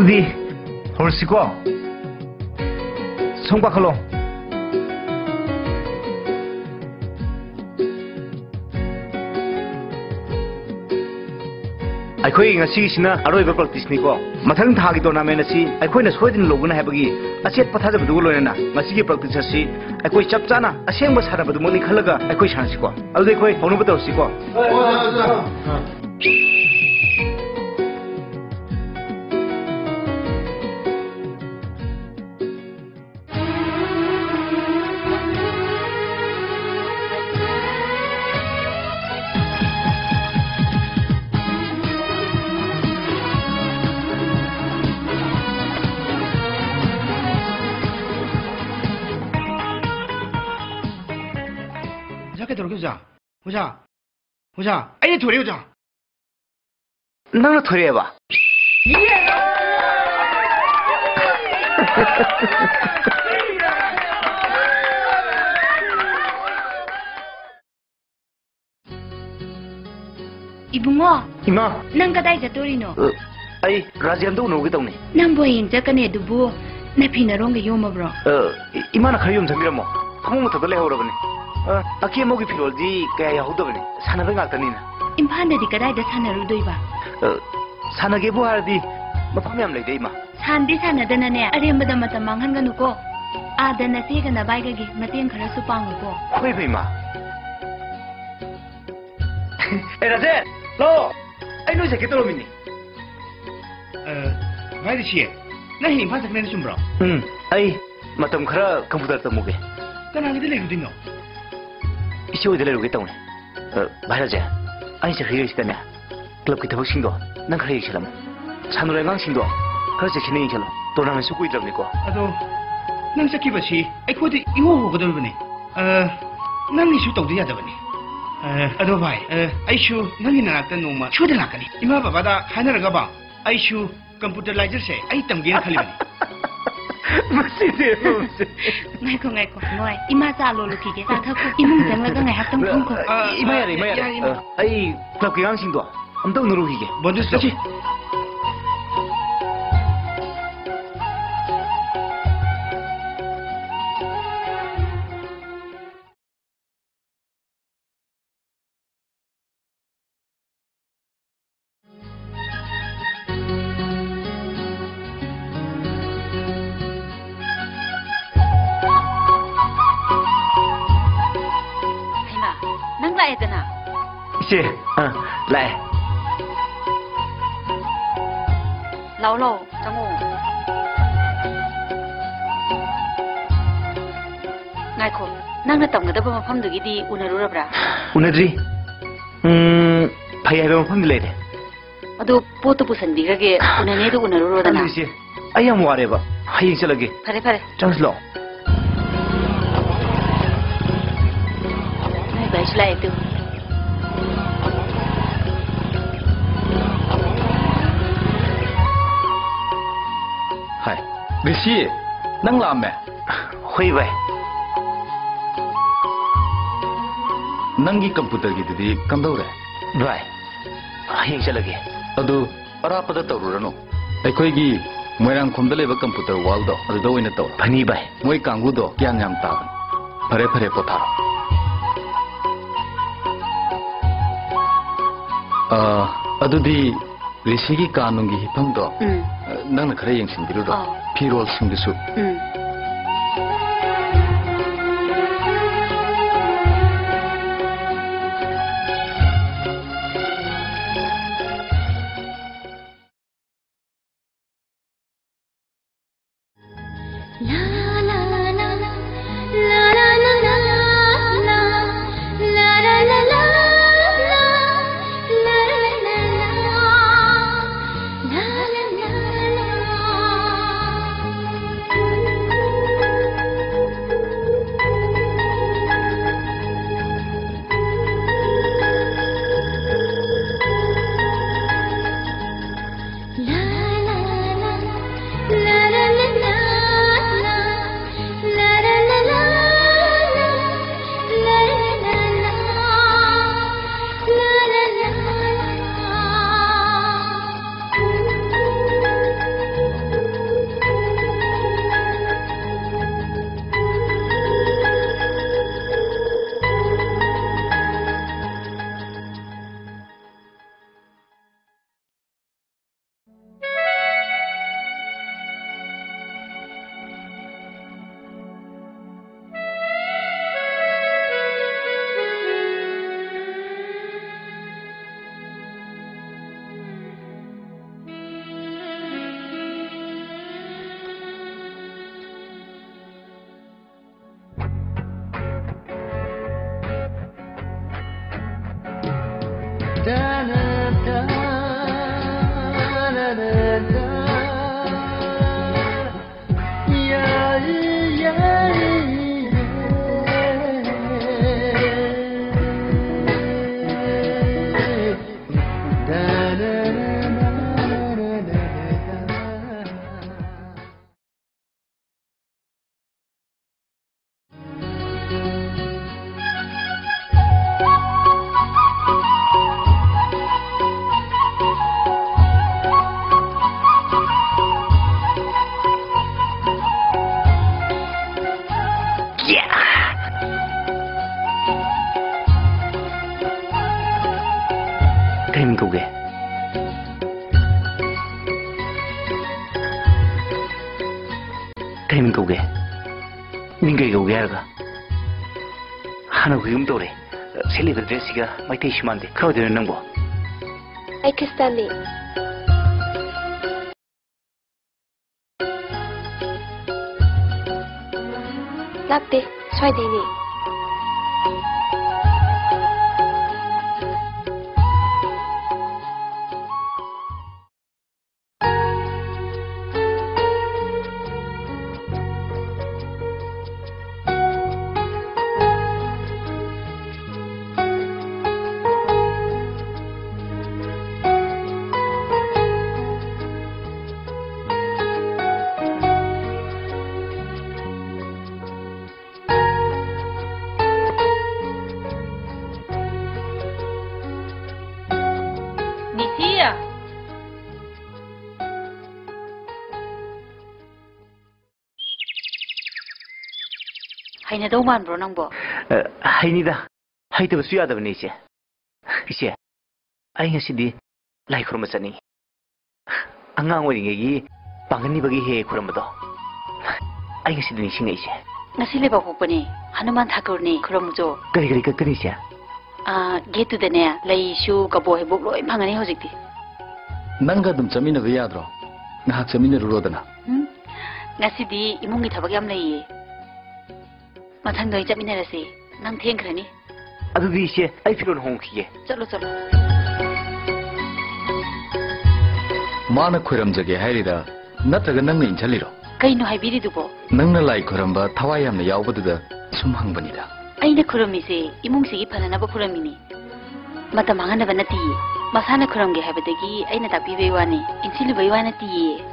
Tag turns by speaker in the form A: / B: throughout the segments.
A: ꯑꯗꯨꯗꯤ ꯍꯧꯔꯁꯤꯀꯣ ꯁꯣꯝ ꯀꯥꯈꯠꯂꯣ ꯑꯩꯈꯣꯏ ꯉꯁꯤꯒꯤꯁꯤꯅ ꯑꯔꯣꯏꯕ ꯄ꯭ꯔꯦꯛꯇꯤꯁꯅꯤꯀꯣ ꯃꯊꯪ ꯊꯥꯒꯤ ꯇꯣꯔꯅꯥꯃꯦꯟ ꯑꯁꯤ ꯑꯩꯈꯣꯏꯅ ꯁꯣꯏꯗꯅ ꯂꯧꯒꯅꯤ ꯍꯥꯏꯕꯒꯤ ꯑꯆꯦꯠꯄ ꯊꯥꯖꯕꯗꯨꯒ ꯂꯣꯏꯅꯅ ꯉꯁꯤꯒꯤ ꯄ꯭ꯔꯦꯛꯇꯤꯁ ꯑꯁꯤ ꯑꯩꯈꯣꯏ ꯆꯞ ꯆꯥꯅ ꯑꯁꯦꯡꯕ ꯁꯥꯟꯅꯕꯗꯨꯃꯛꯅꯤ ꯈꯜꯂꯒ ꯑꯩꯈꯣꯏ ꯁꯥꯟꯅꯁꯤꯀꯣ ꯑꯗꯨꯗꯤ ꯑꯩꯈꯣꯏ ꯍꯧꯅꯕ ꯇꯧꯔꯁꯤꯀꯣ
B: 오자, 아니 도래 오자.
A: 너는 도래해봐.
C: 이붕어.
A: 이마.
C: 난 가다이 자토리노.
A: 아이 라지안도 오노게 떠오네.
C: 난 보인 자까네 두부. 나 피나롱게 요마브로.
A: 이마나 가요 잠기라모. 아무것도 더 레오라버네. 아키 모기 필요지 그야 야후더버네. 사나베 갈까니나.
C: 임판데디 가다이다 사나루도이바.
A: 사나게부 하르디 मफम याम लेदे इमा
C: सान्दी सानदनने अरेमबदा मत मांगनगनुको आदना सेगना बाइगगी मतें खरसु पांगुको
A: खोइ भइमा ए राजे लो ai noi se ketoro mini
B: भाई दिसिए नहीं इम्फाल सकने ने सुमब्रो
A: ai matam khara computer tamuge
B: kana ngi le rudino
A: ichi oi de le ruge tawne भाई राजे ai se khiri istane club ki thobak singdo nang khari chilam 산으로 행강신도 그렇지 진행이 결로 도나면 쓰고 있더니까
B: 아도 난 새끼버시 아이코디 이거 거들버니 난 이슈 떠도 야더버니 아도 바이 아이슈 너희 나한테 노마 초대 나가니 이마 바바다 하나가 봐 아이슈 컴퓨터 라이저세 아이 땀게나 칼리버니
A: 맞지네
C: ngaiko noy ima sa lo luki게 sa thako imung janglaga ngai haktam khumko
A: 이마야 아이 클럽 기강신도 엄청 누르기게
B: 먼저 쓰지
A: 이제来
C: 老老 정우 ngaiko nangna tamgadaba mafamdugidi unarurabra
A: 우나드리 파이하베 mafamdi leide
C: adu poto pusanbigage unanedu unarurodana
A: 이제 아이 ꯌꯥꯝ ꯋꯥꯔꯦꯕ ꯍꯌꯦꯡ ꯆꯠꯂꯒꯦ
C: fare
A: ꯆꯪꯁꯂꯣ
C: nai baishla edu
D: 리시, 낭 라메.
A: 회의회.
D: 낭기 컴퓨터 기들이 감도래.
A: 바이. 하행 잘하게.
D: 아도 아라파다 떠오르노. 아이코이기 모이랑 콤달레바 컴퓨터 와우도 아도 오이나 떠.
A: 바니 바이.
D: 모이 강구도 꺄냠 따. 파레 포타라. 아도디 리시기 까는기 히팡도. 낭나 그래 영신비로도. 피로싱드수.
A: Kaimin kauge, mingai kauge harga. Hana guyum dore, seliba dressiga mai tei shimande. Kawde nangbo.
E: Ai Kristani. Lakte, swaidini.
C: Haina dau man bro nangbo.
A: Hainida, haitaba su yadabane ise. Ise, ai ngasidi lai khurma chani. Angang oringegi pangani bagi he khuramado. Ai ngasidi ni singa ise.
C: Ngasi leba hokpani Hanuman Thakur ni khuramujo.
A: Kari ise.
C: Getu dane lai shu kabo he bok loi phangani hojikti.
D: Nanga dum chamina ba yadro. Ngahak chamina rurodana.
C: Ngasidi imungi thabak yam lei. Mathang doi chaminarasi nang thengkhrani.
A: Adudi ise ai firon hongkhige.
C: Chalo chalo.
D: Mana khoiramjage hairida natraga nangna inchaliro.
C: Kaino haibiri dubo.
D: Nangna lai khoramba thawai yamna yawbaduda sum hangbanida.
C: Aina khuramise imungsigi phananaba khuramini. Mata manganaba nati. Masana khuramge haibadagi aina takpibei wani. Insilibei wani ti.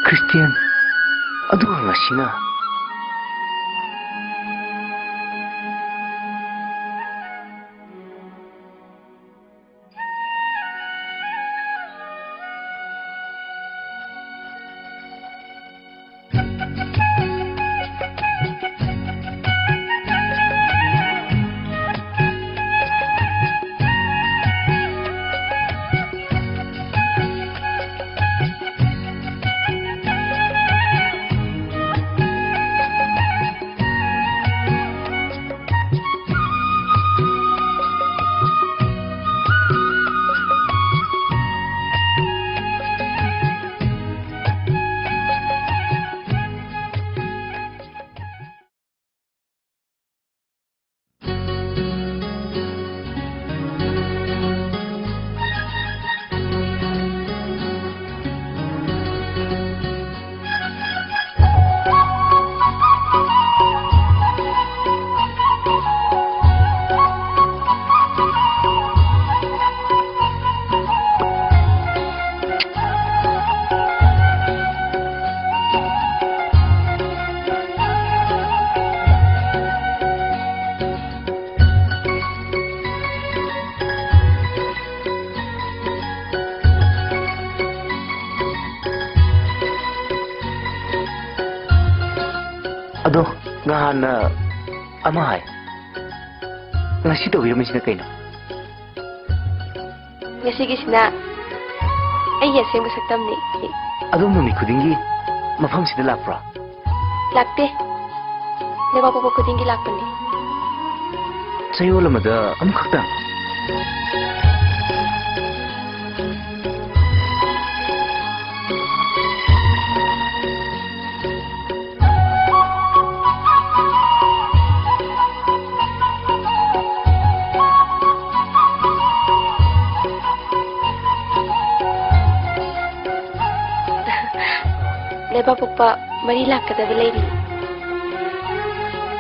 C: Christian, aduh ngasina.
A: ngana ama hai ngasi to yumi sina kaino
E: ngasi gisna ai ya seng saktam ni
A: adum numi khudingi mafam sida lakpra
E: lakte ne baba ko kudingi lakpani
A: chayol amada am khakta
E: Leba papa mari lakadaba lady.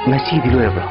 A: Ngasi di loyabra.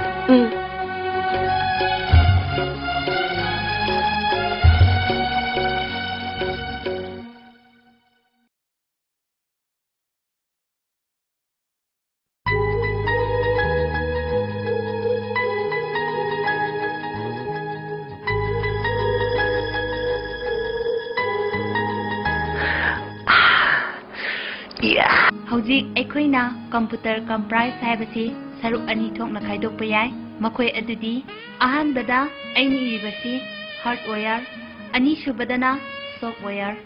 F: Hauzik aikoina computer comprise haibasi saruk ani thokna khaidokpa yai makhoi adudi ahanbada aini iribasi hardware ani subadana software.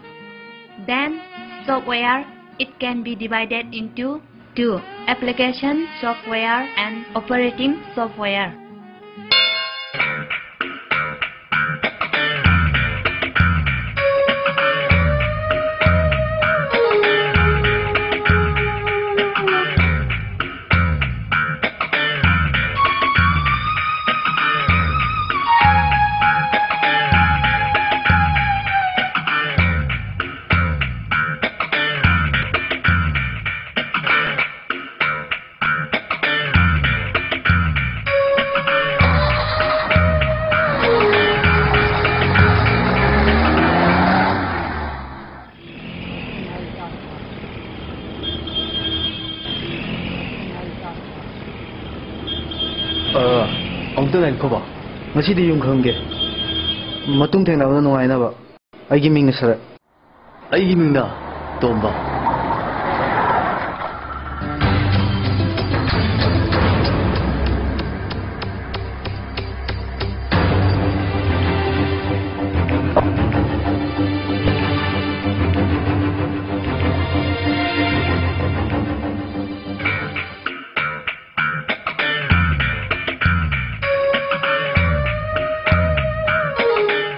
F: Then software it can be divided into two: application software and operating software.
G: Amtulan ko ba? Masidi yung khangge. Matung thengna na nuai na ba? Aigi ming na sara. Aigi ming na Tomba.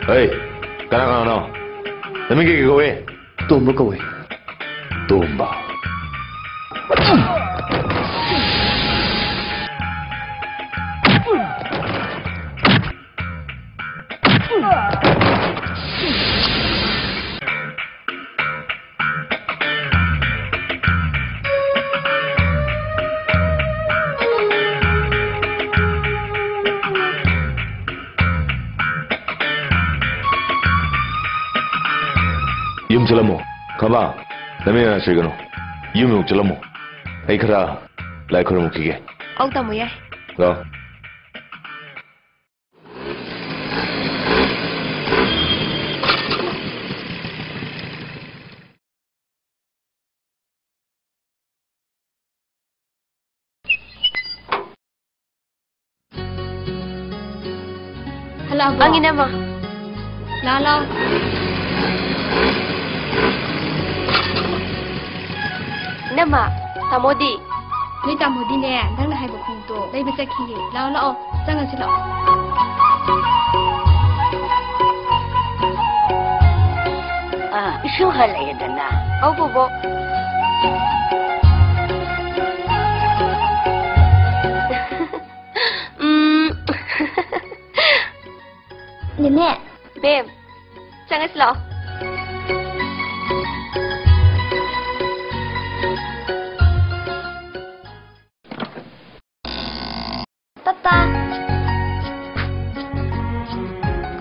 H: Hey, kana no. Dami ke kowe?
G: Tomba kowe.
H: Tomba. Yum Jalamo, Kaba, Lamina Sigano, Yum Jalamo, Akara, like Romuki.
E: Altamuye.
H: Go.
E: Hello, Angin ama.
F: Lala.
E: Nama, Tamodi.
F: Ni Tamodi ne, nang na haiba khungto. Lai ba sakhi. Lao lao, changa si lao.
C: Isu halay dana.
E: Au bobo.
F: Nene,
E: Babe, changa si lao.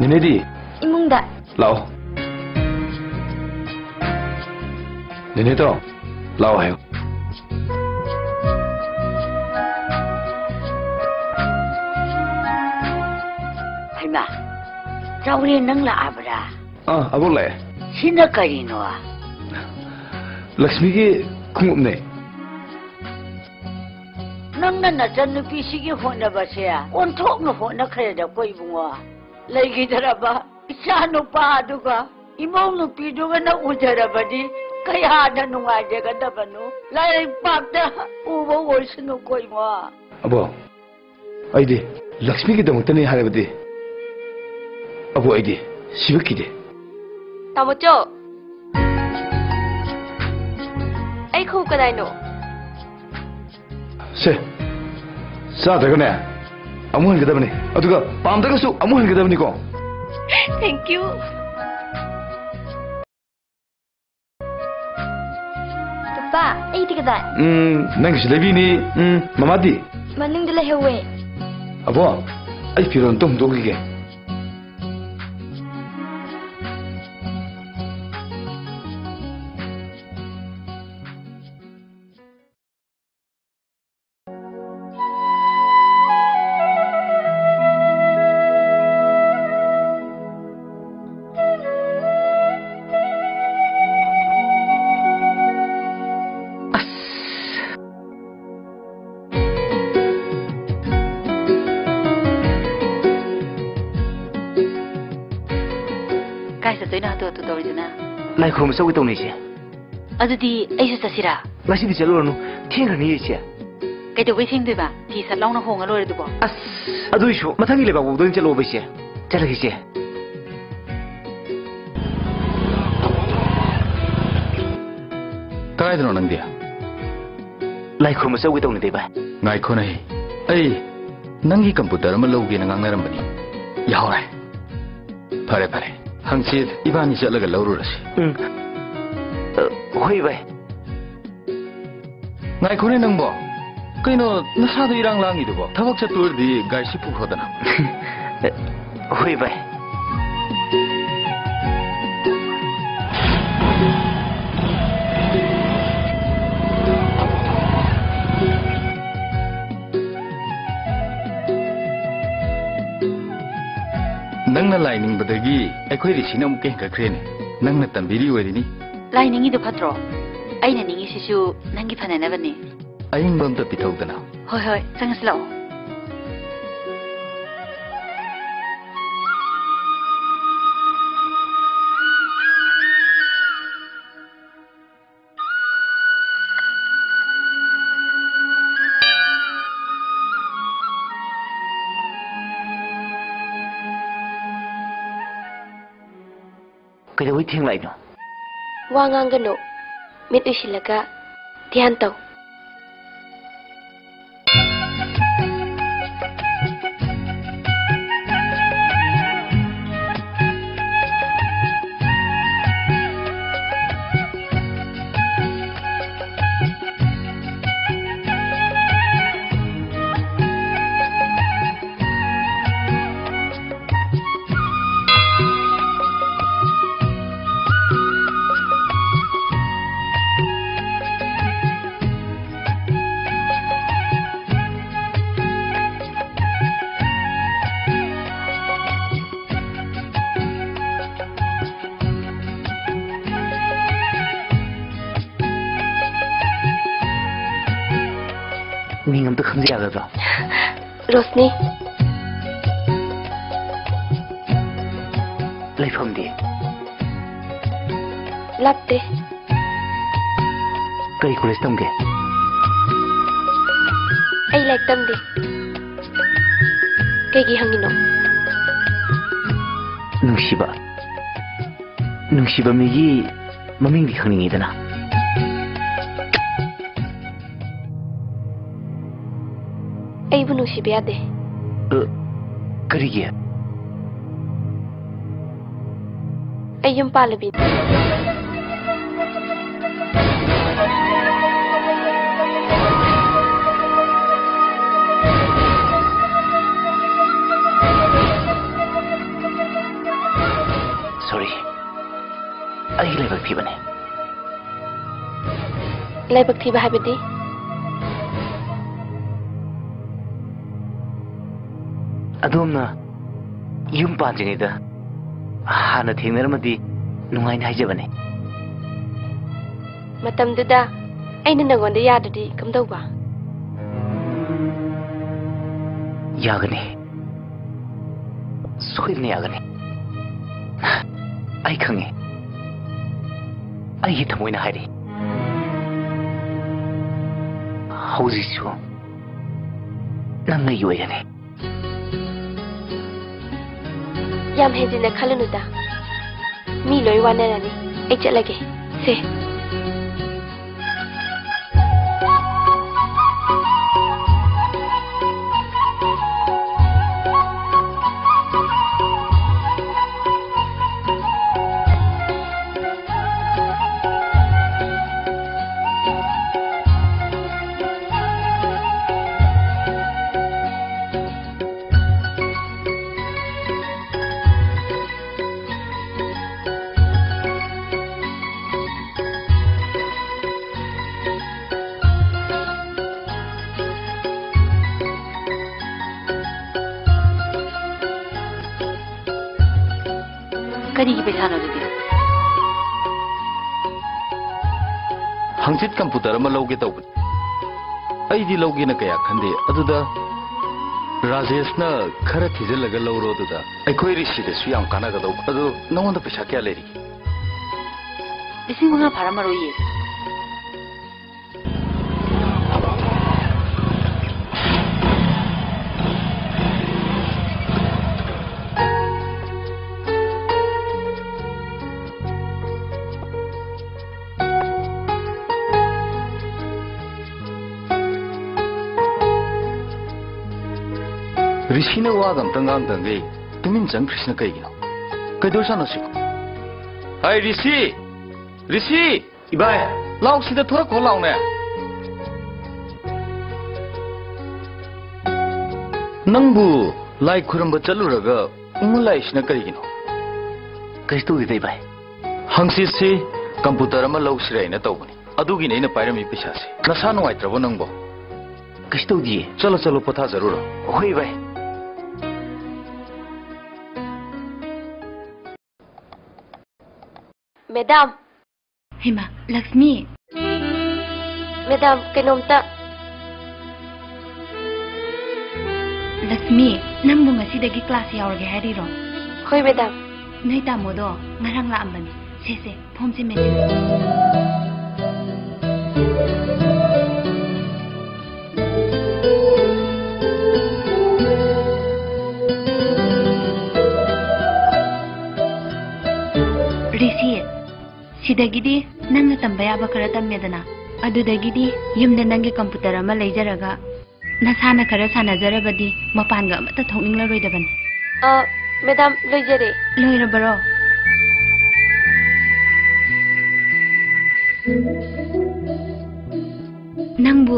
H: Nenedi.
F: imungda.
H: Lao. Neneto. Lao hayo.
C: Haima. Rawri nang la abra.
H: Abok le.
C: Sina karino.
H: Lakshmi ki khungum ne.
C: Nang
I: ꯅꯪꯅ ꯅꯆꯟꯅꯨꯄꯤꯁꯤꯒꯤ ꯍꯣꯠꯅꯕꯁꯦ ꯑꯣꯟꯊꯣꯛꯅ ꯍꯣꯠꯅꯈ꯭ꯔꯦꯗ ꯀꯣ ꯏꯕꯨꯡꯉꯣ ꯂꯩꯈꯤꯗ꯭ꯔꯕ ꯏꯆꯥ ꯅꯨꯄꯥ ꯑꯗꯨꯒ ꯏꯃꯧ ꯅꯨꯄꯤꯗꯨꯒ ꯅꯪ ꯎꯖꯔꯕꯗꯤ ꯀꯌꯥꯗ ꯅꯨꯡꯉꯥꯏꯖꯒꯗꯕꯅꯣ ꯂꯥꯏꯔꯤꯛ ꯄꯥꯛꯇ ꯎꯕ ꯑꯣꯏꯁꯅꯨ ꯀꯣ ꯏꯃꯣ
H: ꯑꯕꯣ ꯑꯩꯗꯤ ꯂꯛꯁꯃꯤꯒꯤꯗꯃꯛꯇꯅꯤ ꯍꯥꯏꯔꯕꯗꯤ ꯑꯕꯣ ꯑꯩꯗꯤ ꯁꯤꯕ ꯀꯤꯗꯦ
E: ꯇꯥꯃꯣꯆꯣ ꯑꯩ ꯈꯣꯡꯎꯞ ꯀꯗꯥꯏꯅꯣ
H: ꯁꯦ ꯆꯥꯗ꯭ꯔꯒꯅꯦ ꯑꯃꯨꯛ ꯍꯟꯒꯗꯕꯅꯤ ꯑꯗꯨꯒ ꯄꯥꯝꯗ꯭ꯔꯒꯁꯨ ꯑꯃꯨꯛ ꯍꯟꯒꯗꯕꯅꯤꯀꯣ
E: ꯊꯦꯡꯛ ꯌꯨ ꯄꯄꯥ ꯑꯩꯗꯤ ꯀꯗꯥꯏ
H: ꯅꯪꯒꯤꯁꯨ ꯂꯩꯕꯤꯅꯤ ꯃꯃꯥꯗꯤ
E: ꯃꯅꯤꯡꯗ ꯂꯩꯍꯧꯋꯦ
H: ꯑꯕꯣ ꯑꯩ ꯐꯤꯔꯣꯜ ꯑꯝꯇ ꯍꯣꯡꯗꯣꯛꯈꯤꯒꯦ
A: ꯂꯥꯏ ꯈꯨꯔꯨꯝꯕ ꯆꯧꯒꯤ ꯇꯧꯅꯩꯁꯦ
C: ꯑꯗꯨꯗꯤ ꯑꯩꯁꯨ ꯆꯠꯁꯤꯔꯥ
A: ꯉꯁꯤꯗꯤ ꯆꯠꯂꯨꯔꯅꯨ ꯊꯦꯡꯈ꯭ꯔꯅꯤ ꯏꯆꯦ
C: ꯀꯩꯗꯧꯕꯩ ꯊꯦꯡꯗꯣꯏꯕ ꯐꯤ ꯁꯠ ꯂꯥꯎꯅ ꯍꯣꯡꯉ ꯂꯣꯏꯔꯗꯨꯕꯣ
A: ꯑꯁ ꯑꯗꯨꯏꯁꯨ ꯃꯊꯪꯒꯤ ꯂꯩꯕꯥꯛꯐꯥꯎꯗ ꯑꯣꯏꯅ ꯆꯠꯂꯣꯕ ꯏꯆꯦ ꯆꯠꯂꯒꯦ ꯏꯆꯦ
D: ꯀꯥꯏꯗꯅꯣ ꯅꯪꯗꯤ
A: ꯂꯥꯏ ꯈꯨꯔꯨꯝꯕ ꯆꯧꯒꯤ ꯇꯧꯅꯤꯗꯦ ꯚꯥꯏ
D: ꯉꯥꯏꯈꯣꯅꯦ ꯑꯩ ꯅꯪꯒꯤ ꯀꯝꯄ꯭ꯌꯨꯇꯔ ꯑꯃ ꯂꯧꯒꯦꯅ ꯉꯥꯡꯅꯔꯝꯕꯅꯤ ꯌꯥꯍꯧꯔꯦ ꯐꯔꯦ ꯐꯔꯦ ꯍꯪꯆꯤꯠ 이반이 ꯆꯠꯂꯒ ꯂꯧꯔꯨꯔꯁꯤ
A: ꯍꯣꯏ ꯚꯥꯏ
D: ꯉꯥꯏꯈꯣꯅꯦ ꯅꯪꯕꯣ ꯀꯩꯅꯣ ꯅꯁꯥꯗꯣ ꯏꯔꯥꯡ ꯂꯥꯡꯉꯤꯗꯨꯕꯣ ꯊꯕꯛ ꯆꯠꯇꯣꯏꯔꯗꯤ ꯒꯥꯔꯤꯁꯤ ꯄꯨꯈ꯭ꯔꯣꯗꯅ
A: ꯍꯣꯏ ꯚꯥꯏ
D: ꯅꯪꯅ ꯂꯥꯏꯅꯤꯡꯕꯗꯒꯤ ꯑꯩꯈꯣꯏ ꯔꯤꯁꯤꯅ ꯑꯃꯨꯛ ꯍꯦꯟꯒꯠꯈ꯭ꯔꯦꯅꯦ ꯅꯪꯅ ꯇꯝꯕꯤꯔꯤ ꯑꯣꯏꯔꯤꯅꯤ
C: ꯂꯥꯏꯅꯤꯡꯉꯤꯗꯣ ꯐꯠꯇ꯭ꯔꯣ ꯑꯩꯅ ꯅꯤꯡꯉꯤꯁꯤꯁꯨ ꯅꯪꯒꯤ ꯐꯅꯅꯕꯅꯦ
D: ꯑꯌꯤꯡꯕ ꯑꯝꯇ ꯄꯤꯊꯧꯗꯅ
C: ꯍꯣꯏ ꯍꯣꯏ ꯆꯪꯉꯁꯤ ꯂꯥꯛꯑꯣ
A: ꯀꯩꯗꯧꯕꯩ ꯊꯦꯡꯂꯛꯏꯅꯣ
E: ꯋꯥ ꯉꯥꯡꯒꯅꯨ ꯃꯤꯠ ꯎꯏꯁꯤꯜꯂꯒ ꯙ꯭ꯌꯥꯟ ꯇꯧ
A: ꯃꯤꯡ ꯑꯝꯇ ꯈꯪꯖ ꯌꯥꯒꯗ꯭ꯔꯣ
E: ꯔꯣꯁꯅꯤ
A: ꯂꯩꯐꯝꯗꯤ
E: ꯂꯥꯞꯇꯦ
A: ꯀꯔꯤ ꯀꯣꯂꯦꯖ ꯇꯝꯒꯦ
E: ꯑꯩ ꯂꯥꯏꯔꯤꯛ ꯇꯝꯗꯦ ꯀꯩꯒꯤ ꯍꯪꯉꯤꯅꯣ
A: ꯅꯨꯡꯁꯤꯕ ꯃꯤꯒꯤ ꯃꯃꯤꯡꯗꯤ ꯈꯪꯅꯤꯡꯉꯤꯗꯅ
E: ꯑꯩꯕꯨ ꯅꯨꯡꯁꯤꯕ ꯌꯥꯗꯦ
A: ꯀꯔꯤꯒꯤ
E: ꯑꯩ ꯌꯨꯝ ꯄꯥꯜꯂꯕꯤꯅꯤ
A: ꯁꯣꯔꯤ ꯑꯩꯒꯤ ꯂꯥꯏꯕꯛ ꯊꯤꯕꯅꯦ
E: ꯂꯥꯏꯕꯛ ꯊꯤꯕ ꯍꯥꯏꯕꯗꯤ
A: ꯑꯗꯣꯝꯅ ꯌꯨꯝ ꯄꯥꯟꯗ꯭ꯔꯤꯉꯩꯗ ꯍꯥꯟꯅ ꯊꯦꯡꯅꯔꯝꯃꯗꯤ ꯅꯨꯡꯉꯥꯏꯅ ꯍꯥꯏꯖꯕꯅꯦ
E: ꯃꯇꯝꯗꯨꯗ ꯑꯩꯅ ꯅꯪꯉꯣꯟꯗ ꯌꯥꯗ꯭ꯔꯗꯤ ꯀꯝꯗꯧꯕ
A: यागनी सोइदने यागनी आई खंगे आई थमोइना हाइरी हौजिसु नंग योइगनी
E: याम हेजिना खलनुदा मी लोई वानरानी ए चलगे से
C: करी की पैसा न दे
D: हंसित कंप्यूटर में लौगे तब अदी लौगे न कया खंदे अदुदा राजेश न खर थिजलग लौरो अदुदा अखोई ऋषिदसु याम कानागदौ अदु नंगोंद पैसा क्या लेरी
C: लिसिंग मंगा भाड़ा मरोये
D: ऋषि ने वादम तंगांग तंगे तुमिन जंग कृष्ण कईगिनो कदोसा नसिको हाय ऋषि ऋषि इबाय लाउ सिदा थोड़ा खो लाउ ने नंबु लाई खुरंब चलुरगा उमुलाइसना कईगिनो
A: कइस्तु दे बाय
D: हंसी से कंप्यूटर में लौ सिराइना तौबनी अदुगी ने पाइरमी पैसा से नसा नुवाइत्रबो नंगबो
A: कइस्तु दिए
D: चलो चलो पथा जरूर
A: होई बाय
E: मैडम
F: हेमा लक्ष्मी
E: मैडम कनोमता
F: लक्ष्मी नंबु ngasiदagi class yaurage hariro
E: होय मैडम
F: नै तामोदो ngarang laambani से फॉर्म से मेंशन सिदगिदी नंगना तंबा याबा खरा तम्मेदना अदुदगिदी युमदा नंगे कंप्यूटर अमा लेजरगा नसाना खरा सानाजरबदी मपानगा अमता थोकनिंगलरोइदबन
E: मैडम लोइजरे
F: लोइरबरो नंबु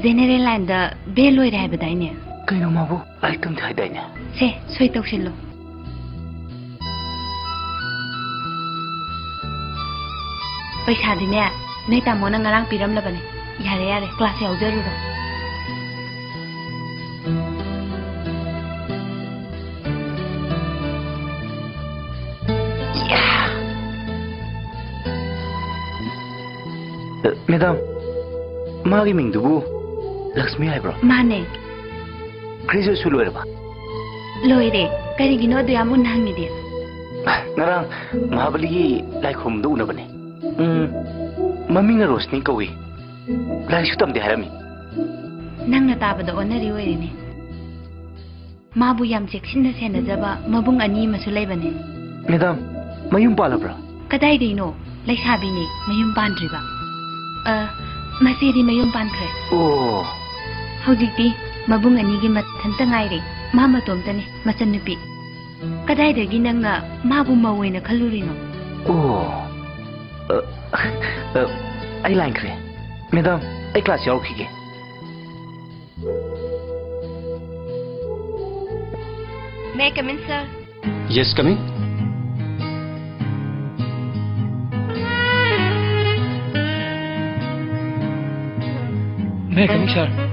F: जेनरल लाइन दा बे लोइरे हाइबदाइने
A: कइनो माबु लाइक तुम थाइदाइने
F: से सोइ तौसिल्लो पैसा दिने नै तामोना ngarang पिरमलबने यारे यारे क्लास याउजरुरो
A: मैडम मागी मिंगदुबु लक्ष्मी हाइब्रो
F: माने
A: ग्रेजुएट लोइरबा
F: लोइरे करिगिनो दु यामुन हंगिदे
A: ngarang महाबली लाइखुमदु उनबने मम्मी ने रोशनी कौई लाइसु तमदे हारमी
F: नंगना ताबदो ओनरी ओइरिने माबु याम चेक्सिन सेनजबा मबुंग अनि मसु लैबने
A: मैडम मयुम पालब्रा
F: कदाइ दिनो लैसाबिनी मयुम पानद्रिबा मसेरी मयुम पानख्रे
A: ओ
F: हौजिकती मबुंग अनि गी मथंत ngaire मा मतोमतने मचन नुपी कदाइ दगी नंगना माबु मवैना खलुरिनो
A: ओ आई लाइन करे मैडम आई क्लास याउखिगे
F: May I come in, sir?
H: Yes, coming.
G: May I come in, sir?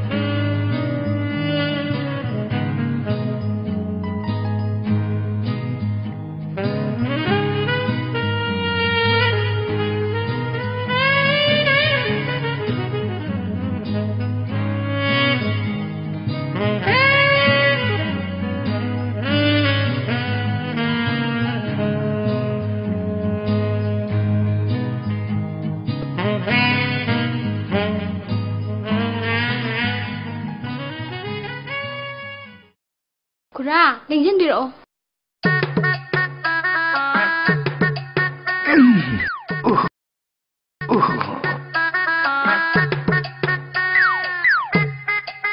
E: Kura, lengjan biro.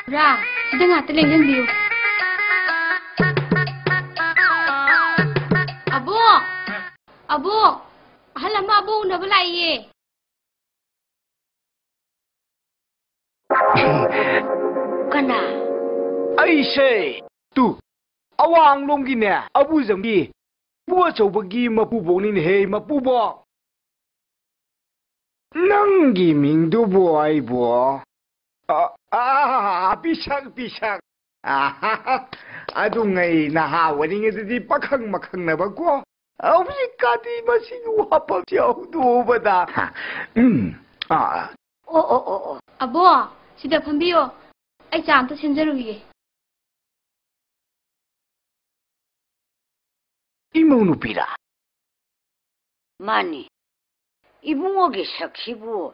E: Kura, sudah ngata lengjan biro. Abu, halama abu na balai.
I: Kana.
A: Aisha, tu. Awang lom gini, abu zambi. Buat coba gi mapu boni ni hei mapu bo. Nanggi mingdu boy bo. Pisak. Aduh ngai nah wani ngedi pakang makang na ba ko. Abi kadi masih wapal jauh tu benda.
E: Oh. Abo, sudah pembio. Ay jam tu senjeruhi.
A: Imu nupira.
I: Mani. Ibungo ge sakhibu.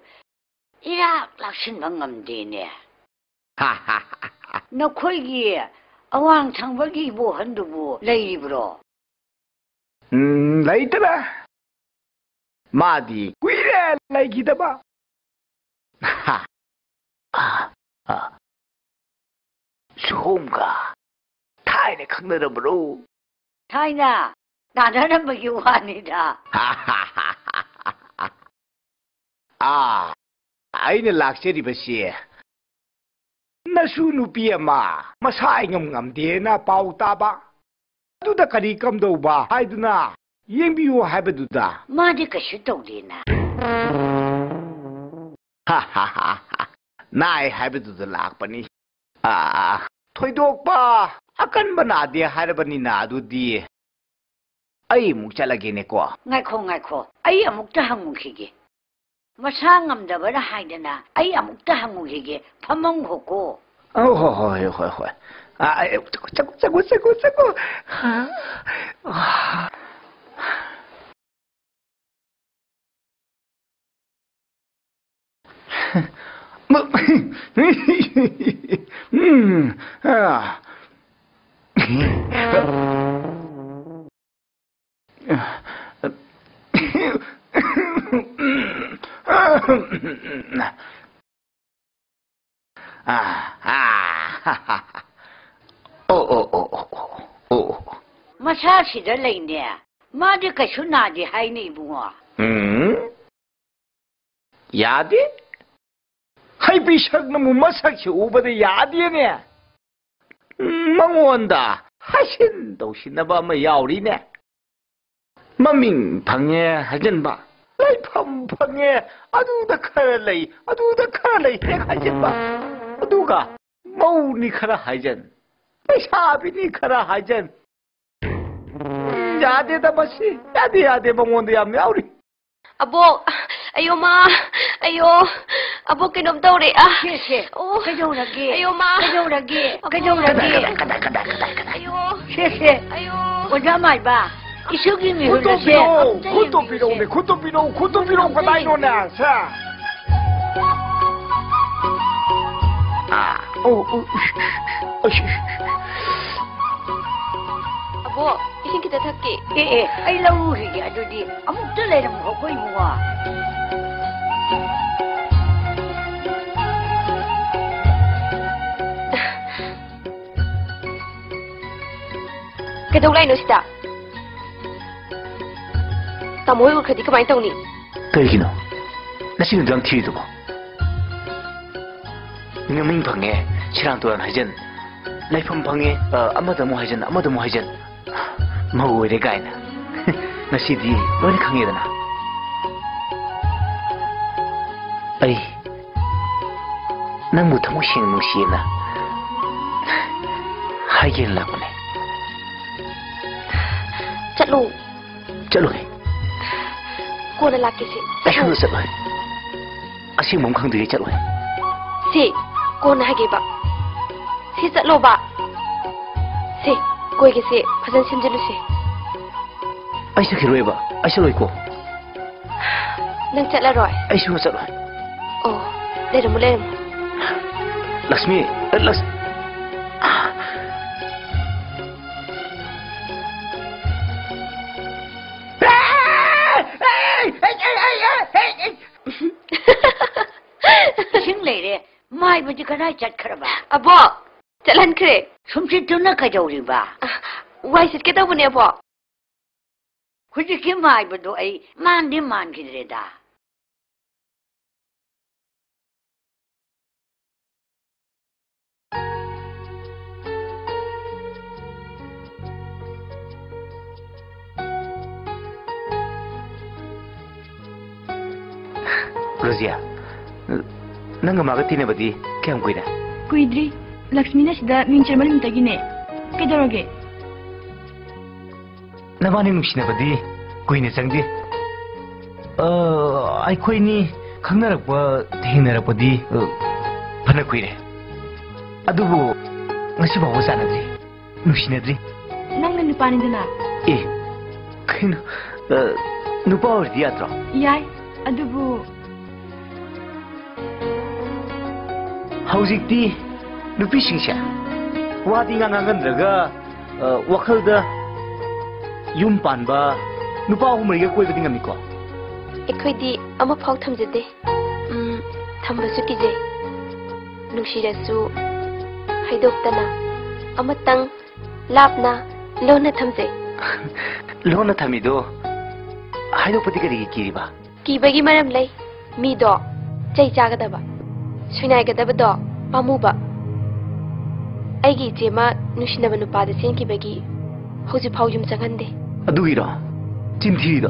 I: Irak laksin bangam dene. Nakoi gi awang changbagi ibu handubu leibro.
A: Laitera. Madi kuire lagi daba. Somga. Thai ne khang na bro.
I: Thai na. Nana na magi wani da.
A: Ai ne lakse di basi. Nasu nupi ama masai ngam de na pau ta ba. Duda kari kam do ba. Hai duna. Yengbiyo haibaduda.
I: Madi kashu tawdena.
A: Nai haibaduda lakpani. Thoidokpa akan banade hairabani na adudi. Ai muk chalage ne ko.
I: Ngaikho. Ai amukta hangukige. Masa ngamdabara haidana. Ai amukta hangukige. Phamang hoko.
A: Hoi. Chago.
I: Masa sida lainnya. Madi kashu nadi hai ni bunga.
A: Yadi? Hai bisak namu masak si ubada yadi ne. Mangonda hasin dausinaba ma yauri ne. Maming phangye hajan ba. Lai pham phangye aduda khara lai hek hajan ba. Aduga mau ni khara hajan. Paisa bi ni khara hajan. Yade da basi. Yade mangonda yam yauri.
E: Abo, ayo ma, ayo. Abo kinom tau re ah.
I: She.
E: Oh,
I: Kajau lagi.
E: ayo ma.
I: Kajau lagi.
A: Kada.
E: Ayo.
I: She.
E: Ayo.
I: Oja mai ba. Isugi mi hula she.
A: Kuto piro kadai no na sa.
E: Abo, ising kita thakki.
I: Ai lau ri adudi. Amuk ta leiram ho koi muwa.
E: Cái đâu lại nữa sida? Tao mới uống khởi thì các bạn tao nè.
A: Cái gì nó? Nó xin được thi rồi. Nhưng mình phẳng nghe, chỉ làm tuần hay dân. Lấy phong phẳng nghe, amada mo hay dân. Mau về để gai nè. Nó xin đi, nó đi khang nghe đó nè. Ai, nang mu thong xin nung xin nè. Hai dân là con này.
E: Chặt luôn. Cô đã là cái gì?
A: Chặt rồi. Asi mong khang đi chặt rồi.
E: Si, cô na cái bà. Si chặt luôn bà. Si, cô cái gì? Phát sinh xem chứ si.
A: Ai sẽ rồi bà? Ai sẽ rồi cô?
E: Nang chặt là rồi.
A: Ai sẽ chặt rồi?
E: Oh, đây là một.
A: Lakshmi.
I: Sing lady, my but you can I chat craba.
E: Abo, Jalan Kre.
I: Some shit to knock at Oriba.
E: Why should get over near Bo?
I: Could you give my but do a man demand Kidreda?
A: Rozia, nang magati na ba di kaya kuida?
F: Kuidri, Lakshmi na sida minchar malim tagine. Kaidaroge?
A: Nabani nungsi na ba di? Kuina sangdi? Ay koi ni kangnarak ba tingnarak ba di? Pana kuire. Adubo ngasi ba wasa na di? Nungsi na di?
F: Nang nanupani dana?
A: Kino nupa or di atro?
F: Yai, adubo.
A: Hausikti nupisingsia wadi ngangandraga wakhalda yum panba nupa humriga koibadi ngamiko
E: Ekhodi ama phau thamjade. Thambasu kije. Nushirasu haidoktana amatang lapna lona thamje.
A: Lona thamido haidopati kari kiriba
E: Kibagi maram lay mi do chai chagadaba. Suinaigadabado pamuba. Aigi jema nushinaba nupada senkibagi hauji phau yum changhande.
A: Adugiro chimthirido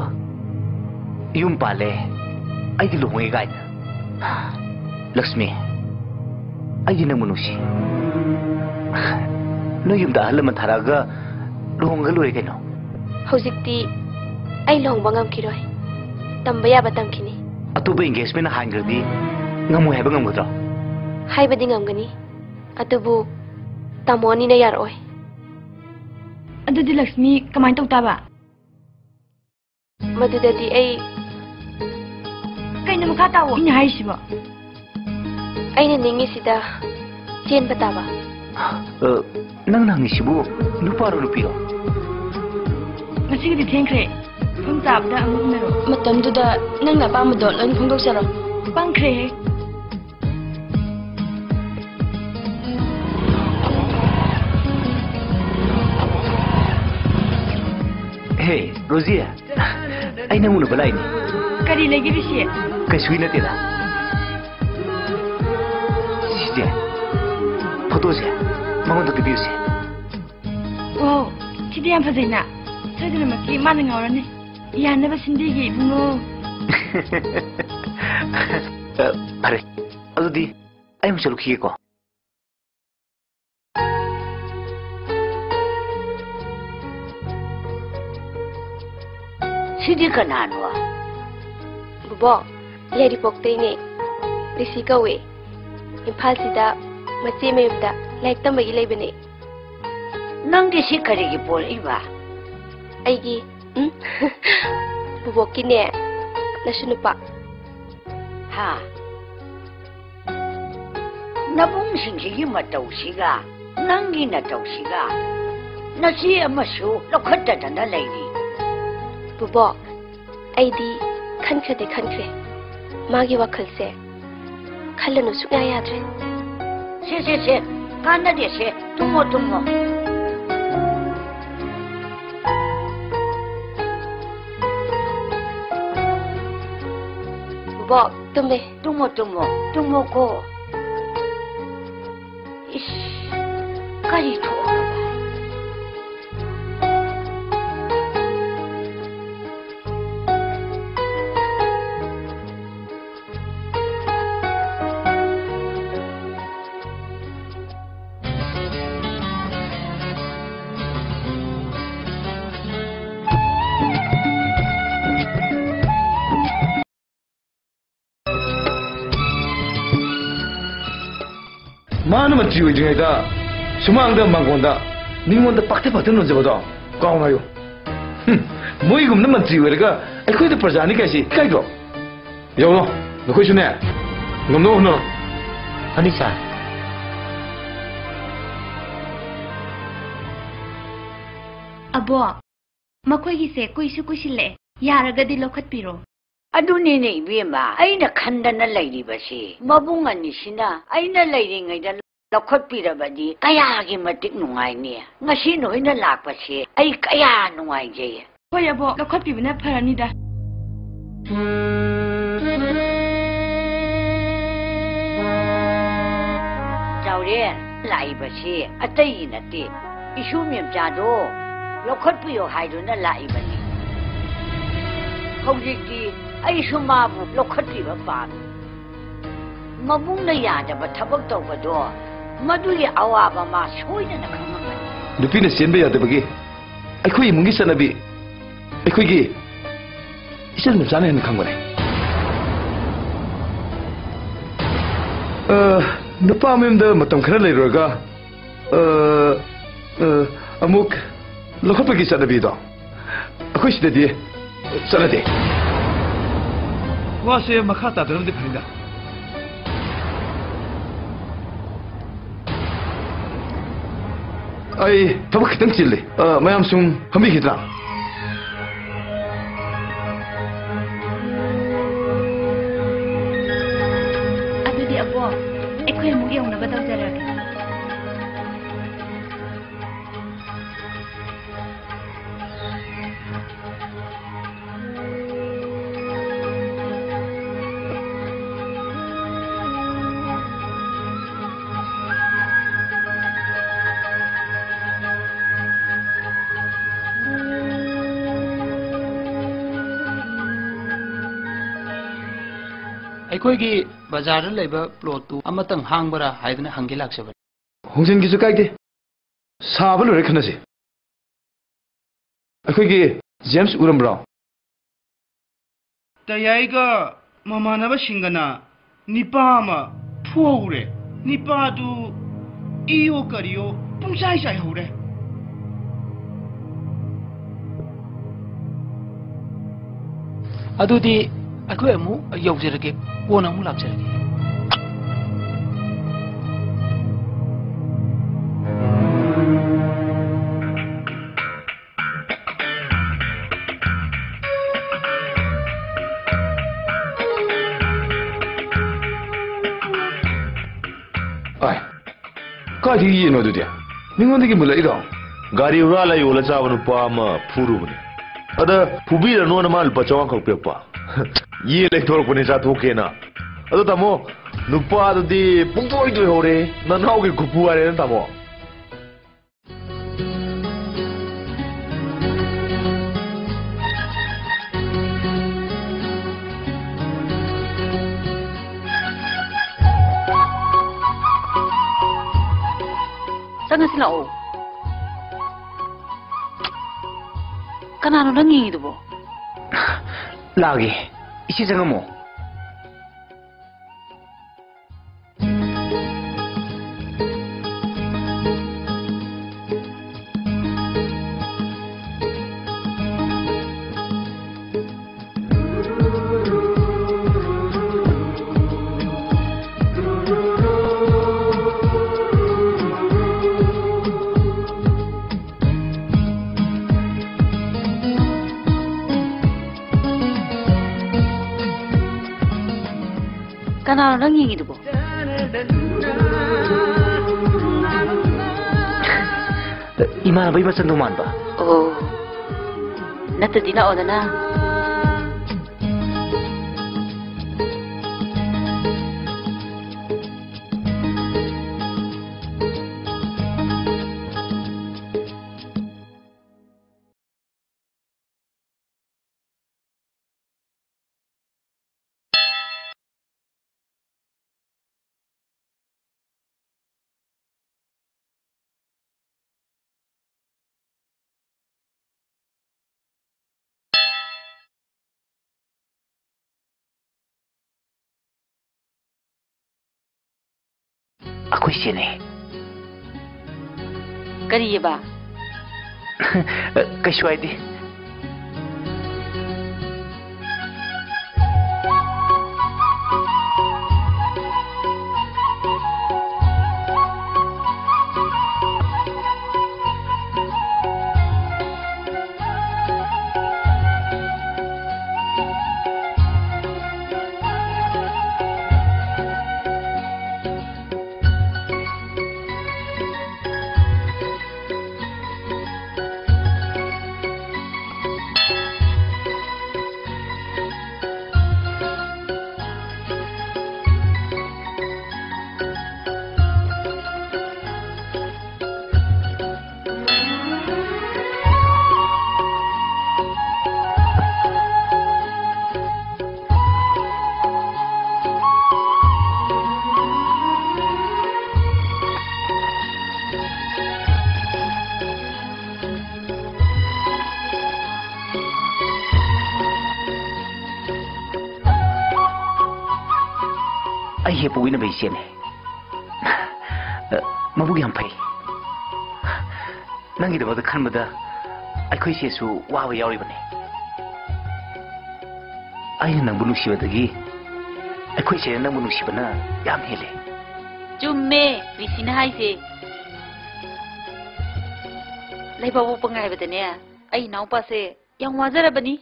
A: yum pale aidi luhungi gaida Lakshmi aidi nang manusi no yum da halama tharaga luhunga lure kaino
E: Haujikti ai lohongba ngamkiroi tamba yaba tamkini
A: atuba engagement hangradi ngamu haiba ngamudro
E: haibadi ngamgani atubu tamoni na yaroi
F: Adudi Lakshmi kamai tau taba?
E: Madudadi ai
F: Kaina makha tawo ina haisiba
E: aina ningi sida chen bataba
A: nang nang isibu nuparo nupiro
F: Ngasigi di thengkre Pung tabda amuk mero
E: matamduda nang na pamudo lan phongdok saro
F: Pangkre he
A: Hey, Rozia, ay namuna balay ni.
F: Kari lagi bisi.
A: Kay sui na tila. Siya, photo siya, mangon to video siya.
F: Wow, sidi yang fazay na. Sadi na maki manang orang ni. Yan na ba sindigi bungo?
A: Pare, adudi ay mo salukhi ko.
I: Sidi kananwa.
E: Bubo, yari pokte ne. Risi kawe. Imphal sida machi mayumda laik tambagi leibane.
I: Nang di si karigi pol iba.
E: Aigi, bubo kine nasunupa.
I: Ha. Nabung singsigi mataw siga. Nangi nataw siga. Nasi amasu lokata na lady.
E: Bubo, aidi khankre magi wakhalse khallanu sukya yadre
I: se kana de se tumo
E: Bubo,
I: tumo ko ish kari to
H: Mana matri ujung ida, semua anda mangkonda, ningon da pakte no jabo kau ngayo. Moi gum na matri werga, aku itu perjani kasi, kai do. Ya Allah, nak kau sini, no.
A: Anissa.
F: Abo, makoi gise kuisu kuisile, yaragadi lokhat piro.
I: ꯑꯗꯨꯅꯤꯅꯦ ꯏꯕꯦꯝꯃ ꯑꯩꯅ ꯈꯟꯗꯅ ꯂꯩꯔꯤꯕꯁꯤ ꯃꯕꯨꯡ ꯑꯅꯤꯁꯤꯅ ꯑꯩꯅ ꯂꯩꯔꯤꯉꯩꯗ ꯂꯧꯈꯠꯄꯤꯔꯕꯗꯤ ꯀꯌꯥꯒꯤ ꯃꯇꯤꯛ ꯅꯨꯡꯉꯥꯏꯅꯤ ꯉꯁꯤ ꯅꯣꯏꯅ ꯂꯥꯛꯄꯁꯦ ꯑꯩ ꯀꯌꯥ ꯅꯨꯡꯉꯥꯏꯖꯩ
F: ꯍꯣꯏ ꯑꯕꯣ ꯂꯧꯈꯠꯄꯤꯕꯅ ꯐꯔꯅꯤꯗ
I: ꯆꯥꯎꯔꯦꯟ ꯂꯥꯛꯏꯕꯁꯤ ꯑꯇꯩꯒꯤ ꯅꯠꯇꯦ 이슈 memb자도 ꯂꯧꯈꯠꯄꯤꯌꯣ ꯍꯥꯏꯗꯨꯅ ꯂꯥꯛꯏꯕꯅꯤ ꯍꯧꯖꯤꯛꯇꯤ ꯑꯩꯁꯨ ꯃꯥꯕꯨ ꯂꯧꯈꯠꯄꯤꯕ ꯄꯥꯝꯃꯤ ꯃꯕꯨꯡꯅ ꯌꯥꯗꯕ ꯊꯕꯛ ꯇꯧꯕꯗꯣ ꯃꯗꯨꯒꯤ ꯑꯋꯥꯕ ꯃꯥ ꯁꯣꯏꯗꯅ ꯈꯪꯉꯝꯒꯅꯤ
H: ꯅꯨꯄꯤꯅ ꯆꯦꯟꯕ ꯌꯥꯗꯕꯒꯤ ꯑꯩꯈꯣꯏ ꯏꯃꯨꯡꯒꯤ ꯆꯠꯅꯕꯤ ꯑꯩꯈꯣꯏꯒꯤ ꯏꯆꯟ ꯃꯆꯥꯅ ꯍꯦꯟꯅ ꯈꯪꯕꯅꯤ ꯅꯨꯄꯥ ꯃꯌꯨꯝꯗ ꯃꯇꯝ ꯈꯔ ꯂꯩꯔꯨꯔꯒ ꯑꯃꯨꯛ ꯂꯧꯈꯠꯄꯒꯤ ꯆꯠꯅꯕꯤꯗꯣ ꯑꯩꯈꯣꯏ ꯁꯤꯗꯗꯤ ꯆꯠꯅꯗꯦ ꯋꯥꯁꯦ ꯃꯈꯥ ꯇꯥꯗꯅꯕꯗꯤ ꯐꯩꯗ ꯑꯩ ꯊꯕꯛ ꯈꯤꯇꯪ ꯆꯤꯜꯂꯤ ꯃꯌꯥꯝ ꯁꯨꯝ ꯐꯝꯕꯤꯈꯤꯗ꯭ꯔꯥ
F: ꯑꯗꯨꯗꯤ ꯑꯕꯣ ꯑꯩꯈꯣꯏ ꯑꯃꯨꯛ ꯌꯧꯅꯕ ꯇꯧꯖꯔꯒꯦ
B: ꯑꯩꯈꯣꯏꯒꯤ ꯕꯖꯥꯔꯗ ꯂꯩꯕ ꯄ꯭ꯂꯣꯠꯇꯨ ꯑꯃꯇꯪ ꯍꯥꯡꯕꯔꯥ ꯍꯥꯏꯗꯨꯅ ꯍꯪꯒꯦ ꯂꯥꯛꯆꯕꯅꯤ
H: ꯍꯣꯡꯖꯤꯟꯒꯤꯁꯨ ꯀꯥꯏꯗꯦ ꯁꯥꯕ ꯂꯣꯏꯔꯦ ꯈꯟꯅꯁꯤ ꯑꯩꯈꯣꯏꯒꯤ ꯖꯦꯝꯁ ꯎꯔꯝꯕ꯭ꯔꯣ
B: ꯇꯌꯥꯏꯒ ꯃꯃꯥꯟꯅꯕꯁꯤꯡꯒꯅ ꯅꯤꯄꯥ ꯑꯃ ꯐꯨꯍꯧꯔꯦ ꯅꯤꯄꯥꯗꯨ ꯏꯌꯣ ꯀꯔꯤꯌꯣ ꯄꯨꯡꯆꯥꯏ ꯆꯥꯏꯍꯧꯔꯦ ꯑꯗꯨꯗꯤ ꯑꯩꯈꯣꯏ ꯑꯃꯨꯛ ꯌꯧꯖꯔꯒꯦ ꯀꯣꯟꯅ ꯑꯃꯨꯛ ꯂꯥꯛꯆꯔꯒꯦ
H: ꯑꯥꯏ ꯀꯥꯏꯗꯒꯤ ꯌꯦꯟꯅꯣ ꯑꯗꯨꯗꯤ ꯃꯤꯉꯣꯟꯗꯒꯤ ꯃꯨꯜꯂꯛꯏꯔꯣ
J: ꯒꯥꯔꯤ ꯍꯨꯔꯥꯜꯂ ꯌꯣꯜꯂ ꯆꯥꯕ ꯅꯨꯄꯥ ꯑꯃ ꯐꯨꯔꯨꯕꯅꯤ ꯑꯗ ꯐꯨꯕꯤꯔꯅꯣꯅ ꯃꯥ ꯂꯨꯄꯥ 500 ꯈꯛ ꯄꯤꯔꯛꯄ ꯌꯦꯟ ꯂꯩꯊꯣꯔꯛꯄꯅꯤ ꯆꯥꯊꯣꯛꯀꯦꯅ ꯑꯗꯣ ꯇꯥꯃꯣ ꯅꯨꯄꯥꯗꯨꯗꯤ ꯄꯨꯡꯇꯣꯏ ꯇꯣꯏꯍꯧꯔꯦ ꯅꯅꯥꯎꯒꯤ ꯈꯨꯐꯨ ꯍꯥꯏꯔꯦꯅ ꯇꯥꯃꯣ
C: ꯆꯪꯉꯁꯤ ꯂꯥꯛꯑꯣ ꯀꯅꯥꯅꯣ ꯅꯪ ꯌꯦꯡꯉꯤꯗꯨꯕꯣ
A: ꯂꯥꯛꯑꯒꯦ 이제 ꯆꯪꯉꯝꯃꯣ
C: 그나로 넌 얘기도 뭐
A: 이만한 이만 쓴 놈만 봐
C: 나도 니나 오더나
A: aku sini.
C: Kari ba?
A: Kasuai di. ai he puina bai che ne mabu yam pai nangi da khan bada ai khoi se su wa wa yauri bane ai nang bu nusi badagi ai khoi se nang bu nusi bana yam hele
C: Jumme Visina haise Laibabu pangai badane ai nau pa se yang wajarabani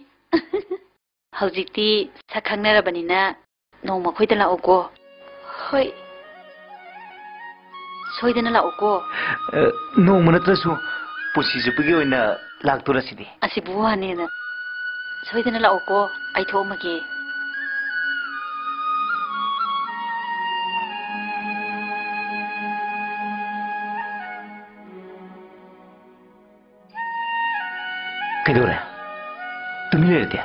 C: Haujikti sakhangnarabanina noma khoida la oko
E: Hoi
C: soidana la oko
A: noma natrasu pusi jupigi oina laktura sidi
C: asibu wane na soidana la oko ai thomage
A: Kedura tumile dia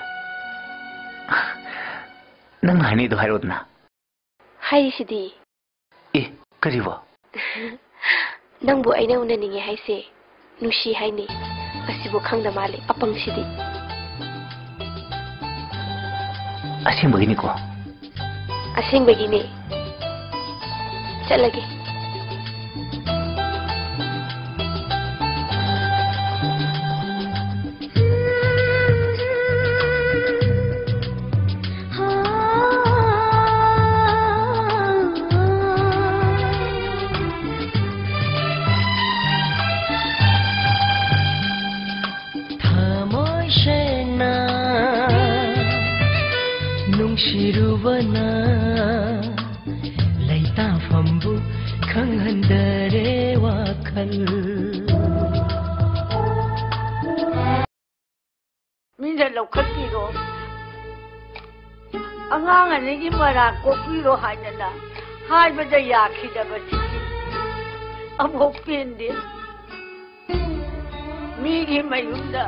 A: nang hani do hairotna
E: Hai sidi
A: kariwa
E: Nang bu aina unaninge haise nushi haini asibu khangda male apang sidi
A: asing begini ko
E: Asing begini Chalage
K: Shiruvana Laita fambu Khanghandare wakal
I: Minda laukhatiro Angang anigi mara kopiro hainana haibada yakhidabati amok pinde migi mayunda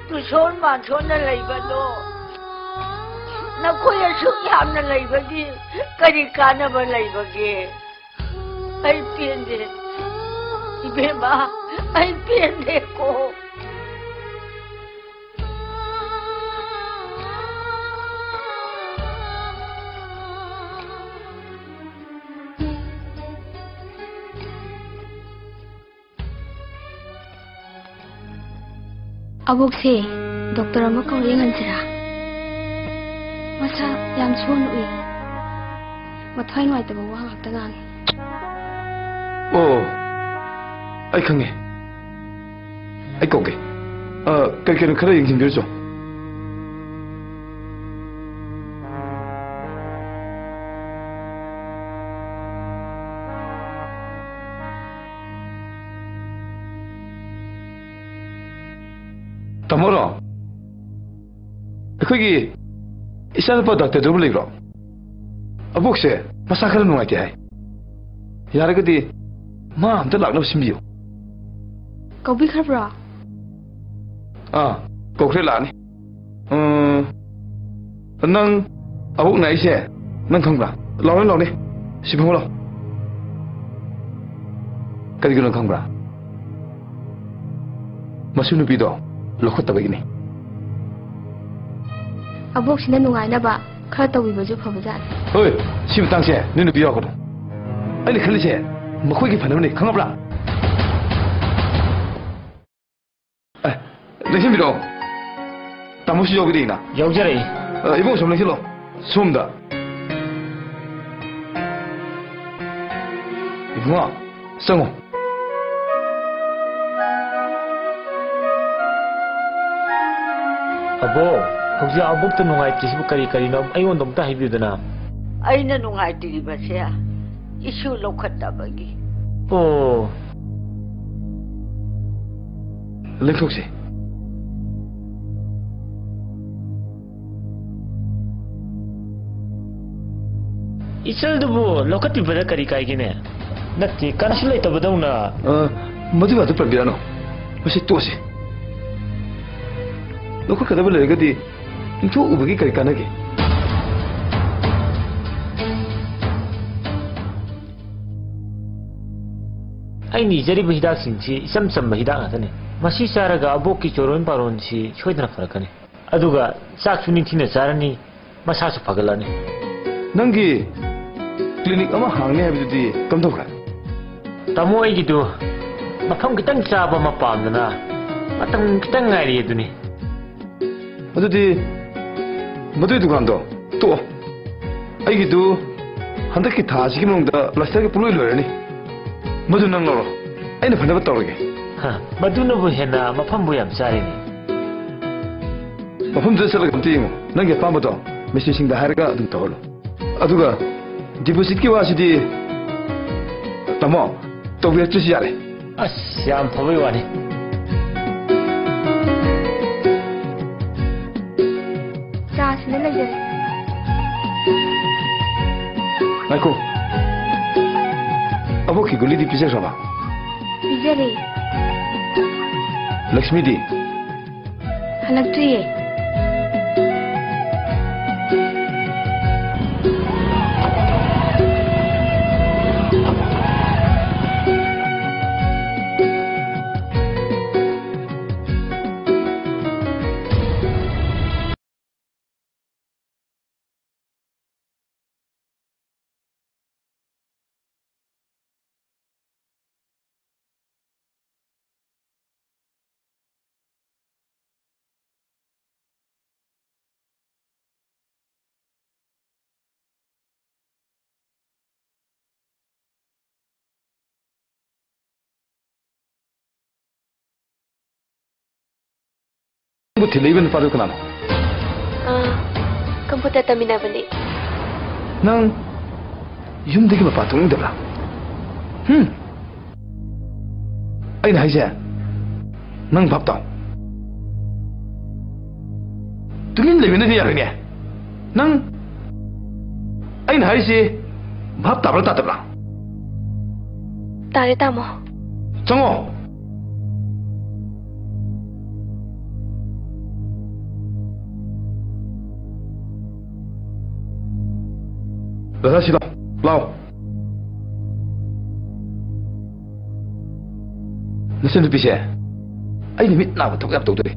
I: tushon ma chona laibado Nakoya suyamna laibagi kari kana ba laibagi ai pinde ibeba ai pinde ko
E: Abok se doktor ama kau yang anjira Masa yang suan ui Mathai nuai teba wang ak tangan
H: Oh ai khange ai koke kai kai khara yeng jingir jo Tamoro ꯑꯩꯈꯣꯏꯒꯤ ꯏꯆꯥꯅꯨꯄꯥ ꯗꯥꯛꯇꯔꯗꯨꯕꯨ ꯂꯩꯕ꯭ꯔꯣ ꯑꯕꯣꯛꯁꯦ ꯃꯁꯥ ꯈꯔ ꯅꯨꯡꯉꯥꯏꯇꯦ ꯍꯥꯏ ꯌꯥꯔꯒꯗꯤ ꯃꯥ ꯑꯝꯇ ꯂꯥꯛꯅꯕ ꯁꯤꯟꯕꯤꯌꯨ
E: ꯀꯧꯕꯤꯈ꯭ꯔꯕ꯭ꯔꯣ
H: ꯀꯧꯈ꯭ꯔꯦ ꯂꯥꯛꯑꯅꯤ ꯅꯪ ꯑꯕꯣꯛ ꯅꯥꯏꯁꯦ ꯅꯪ ꯈꯪꯕ꯭ꯔꯥ ꯂꯥꯎꯅꯦ ꯂꯥꯎꯅꯦ ꯁꯤ ꯐꯪꯉꯣ ꯂꯥꯎ ꯀꯔꯤꯒꯤꯅꯣ ꯈꯪꯕ꯭ꯔꯥ ꯃꯁꯨ ꯅꯨꯄꯤꯗꯣ ꯂꯧꯈꯠꯇꯕꯒꯤꯅꯤ
E: ꯑꯕꯣꯛꯁꯤꯅ ꯅꯨꯡꯉꯥꯏꯅꯕ ꯈꯔ ꯇꯧꯕꯤꯕꯁꯨ ꯐꯕꯖꯥꯠꯅꯤ
H: ꯍꯣꯏ ꯁꯤ ꯃꯇꯥꯡꯁꯦ ꯅꯣꯏ ꯅꯨꯄꯤ ꯌꯥꯎꯒꯅꯨ ꯑꯩꯅ ꯈꯜꯂꯤꯁꯦ ꯃꯈꯣꯏꯒꯤ ꯐꯅꯕꯅꯤ ꯈꯪꯉꯕ꯭ꯔꯥ ꯂꯩꯁꯤꯟꯕꯤꯔꯛꯑꯣ ꯇꯥꯃꯣꯁꯨ ꯌꯥꯎꯒꯗꯤꯅ
G: ꯌꯥꯎꯖꯔꯛꯏ
H: 이봉 좀 내실로 수험다 이봉아 쌍호
G: ꯑꯕꯣ ꯍꯧꯖꯤꯛ ꯑꯕꯣꯛꯇ ꯅꯨꯡꯉꯥꯏꯇ꯭ꯔꯤꯁꯤꯕꯨ ꯀꯔꯤ ꯀꯔꯤꯅꯣ ꯑꯩꯉꯣꯟꯗ ꯑꯝꯇ ꯍꯥꯏꯕꯤꯌꯨꯗꯅ
I: ꯑꯩꯅ ꯅꯨꯡꯉꯥꯏꯇ꯭ꯔꯤꯕꯁꯦ ꯏꯁꯨ ꯂꯧꯈꯠꯇꯕꯒꯤ
G: ꯑꯣ
H: ꯂꯦꯡꯊꯣꯛꯁꯤ
G: ꯏꯆꯜꯗꯨꯕꯨ ꯂꯧꯈꯠꯄꯤꯕꯗ ꯀꯔꯤ ꯀꯥꯏꯒꯦꯅꯦ ꯅꯠꯇꯦ ꯀꯅꯥꯁꯨ ꯂꯩꯇꯕꯗꯧꯅ
H: ꯃꯗꯨ ꯑꯗꯨ ꯄꯟꯕꯤꯔꯅꯨ ꯃꯁꯤ ꯇꯣꯛꯑꯁꯤ ꯂꯧꯈꯠꯀꯗꯕ ꯂꯩꯔꯒꯗꯤ ꯏꯟꯊꯣꯛꯎꯕꯒꯤ ꯀꯔꯤ ꯀꯥꯟꯅꯒꯦ
G: ꯑꯩꯅ ꯏꯖꯔꯤꯕ ꯍꯤꯗꯥꯛꯁꯤꯡꯁꯤ ꯏꯆꯝ ꯆꯝꯕ ꯍꯤꯗꯥꯛ ꯉꯥꯛꯇꯅꯤ ꯃꯁꯤ ꯆꯥꯔꯒ ꯑꯕꯣꯛꯀꯤ ꯆꯣꯔꯣꯟ ꯄꯥꯔꯣꯟꯁꯤ ꯁꯣꯏꯗꯅ ꯐꯔꯛꯀꯅꯤ ꯑꯗꯨꯒ ꯆꯥꯛꯁꯨ ꯅꯤꯡꯊꯤꯅ ꯆꯥꯔꯅꯤ ꯃꯁꯥꯁꯨ ꯐꯒꯠꯂꯅꯤ
H: ꯅꯪꯒꯤ clinic ama hangni habidudi kamdokra
K: tamo ai gitu mafam kitang chaba mapamna matang kitang ngari aduni
H: adudi madui dukan do to ai gitu handak ki thasi ki mongda plaster ki puloi lorani madu nang loro aina phanda tawrege
K: ha maduna bu hena mafam bu yam charini
H: mafam jesala gamti mo nange pamado message sing da harga dum tawlo aduga deposit ki wasidi tamo to bi chisi yare
K: as yam phabai wani
E: Chasne lagere.
H: Naiko abo ki guli di pise sama
E: Bijale.
H: Lakshmi di
E: Halaktuye.
H: buti leiben padu kana
E: Computer tamina bani.
H: nang yum digi mapa tung dabla aina haise nang bap taw tungin leiben ni yarine nang aina haise bap tabla tabla
E: Tare tamo.
H: 정호 다시 라오 무슨 빛이야 아니 밑 나고 똑같 똑똑해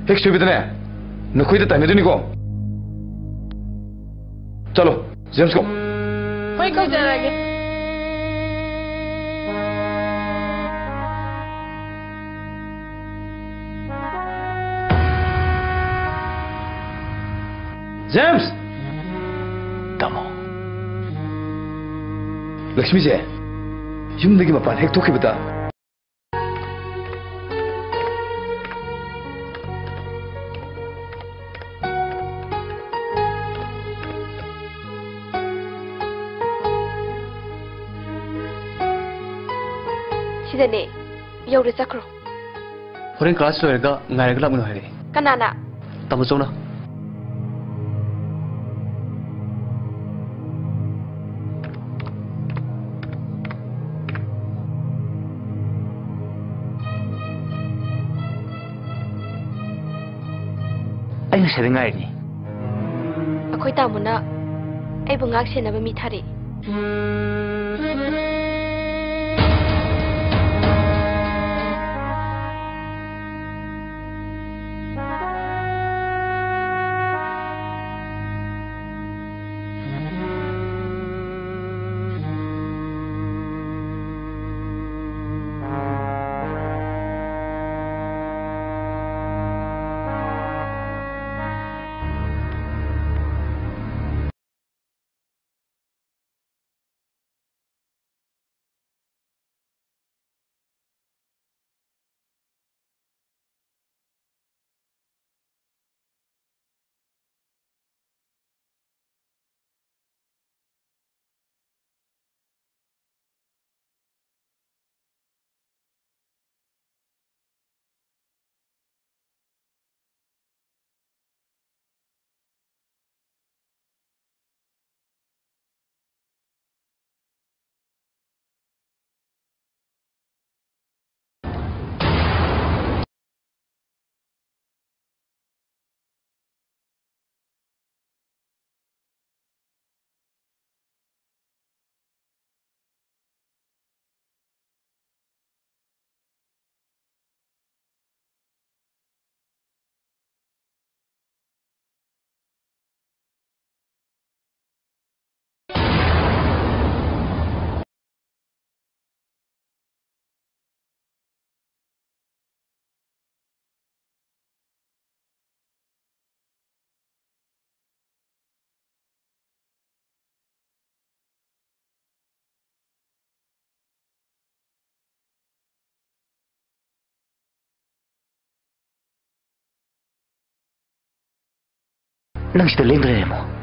H: 핵쇼비드네 너 거기다 다니더니고 चलो जेम्स को
E: Hoy ko jarage.
H: James
K: tamo
H: Lakshmi ji यूमदगी मपान हेक थोखिबदा
E: Sidane. Yaude sakro.
G: Horen class loirga ngairga lamno haire
E: Kanana.
G: tamo chona
A: ꯑꯩ ꯉꯁꯥꯏꯗ ꯉꯥꯏꯔꯤꯅꯤ
E: Akoy tamo na. Ay bungak siya na ba mithari.
A: nang sida lengre mo.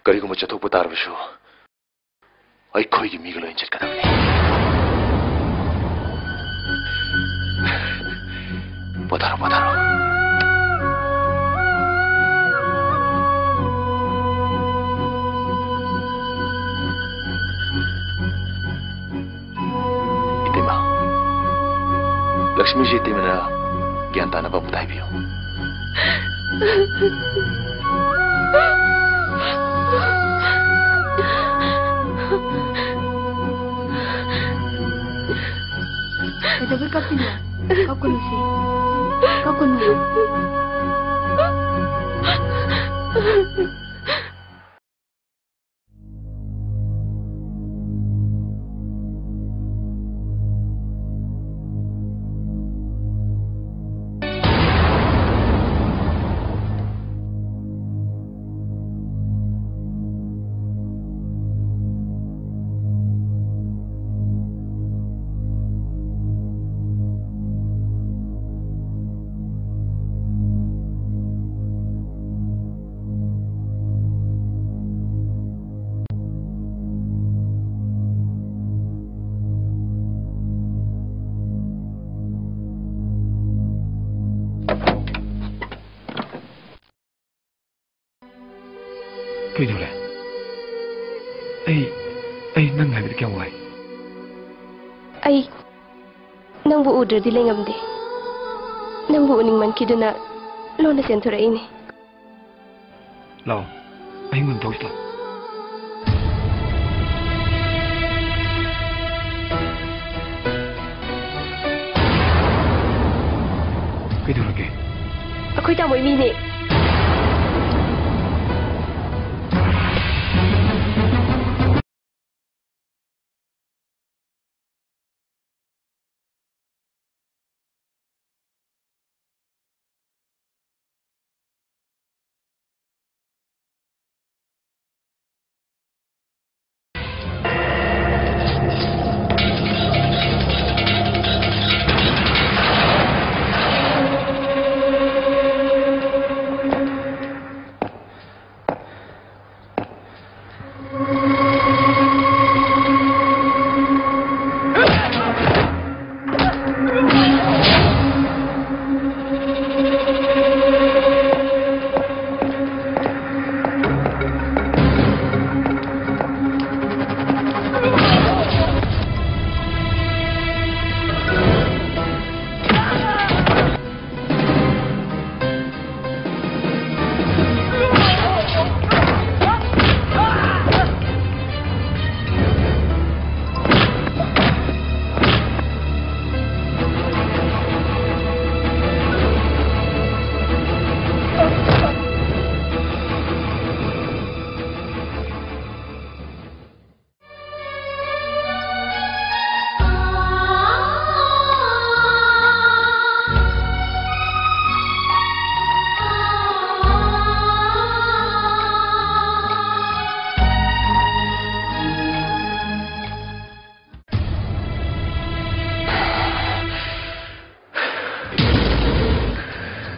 J: करीगुम चथोप तारबसु अखोगी मीग लोइन चटकदबनी पधारो पधारो इतिमा लक्ष्मी जी इतिमना ज्ञान तानबा बताइबियो
F: Tapi kapila, kau kunu si, kau kunu.
H: Kaidola. Ay nang habi kya wai.
E: Ay nang bu udur di lengam de. Nang bu uning man kiduna lona sentura ini.
H: Lao. Ay ngun tau sila. Kaidola ke?
E: Aku tak mau ini.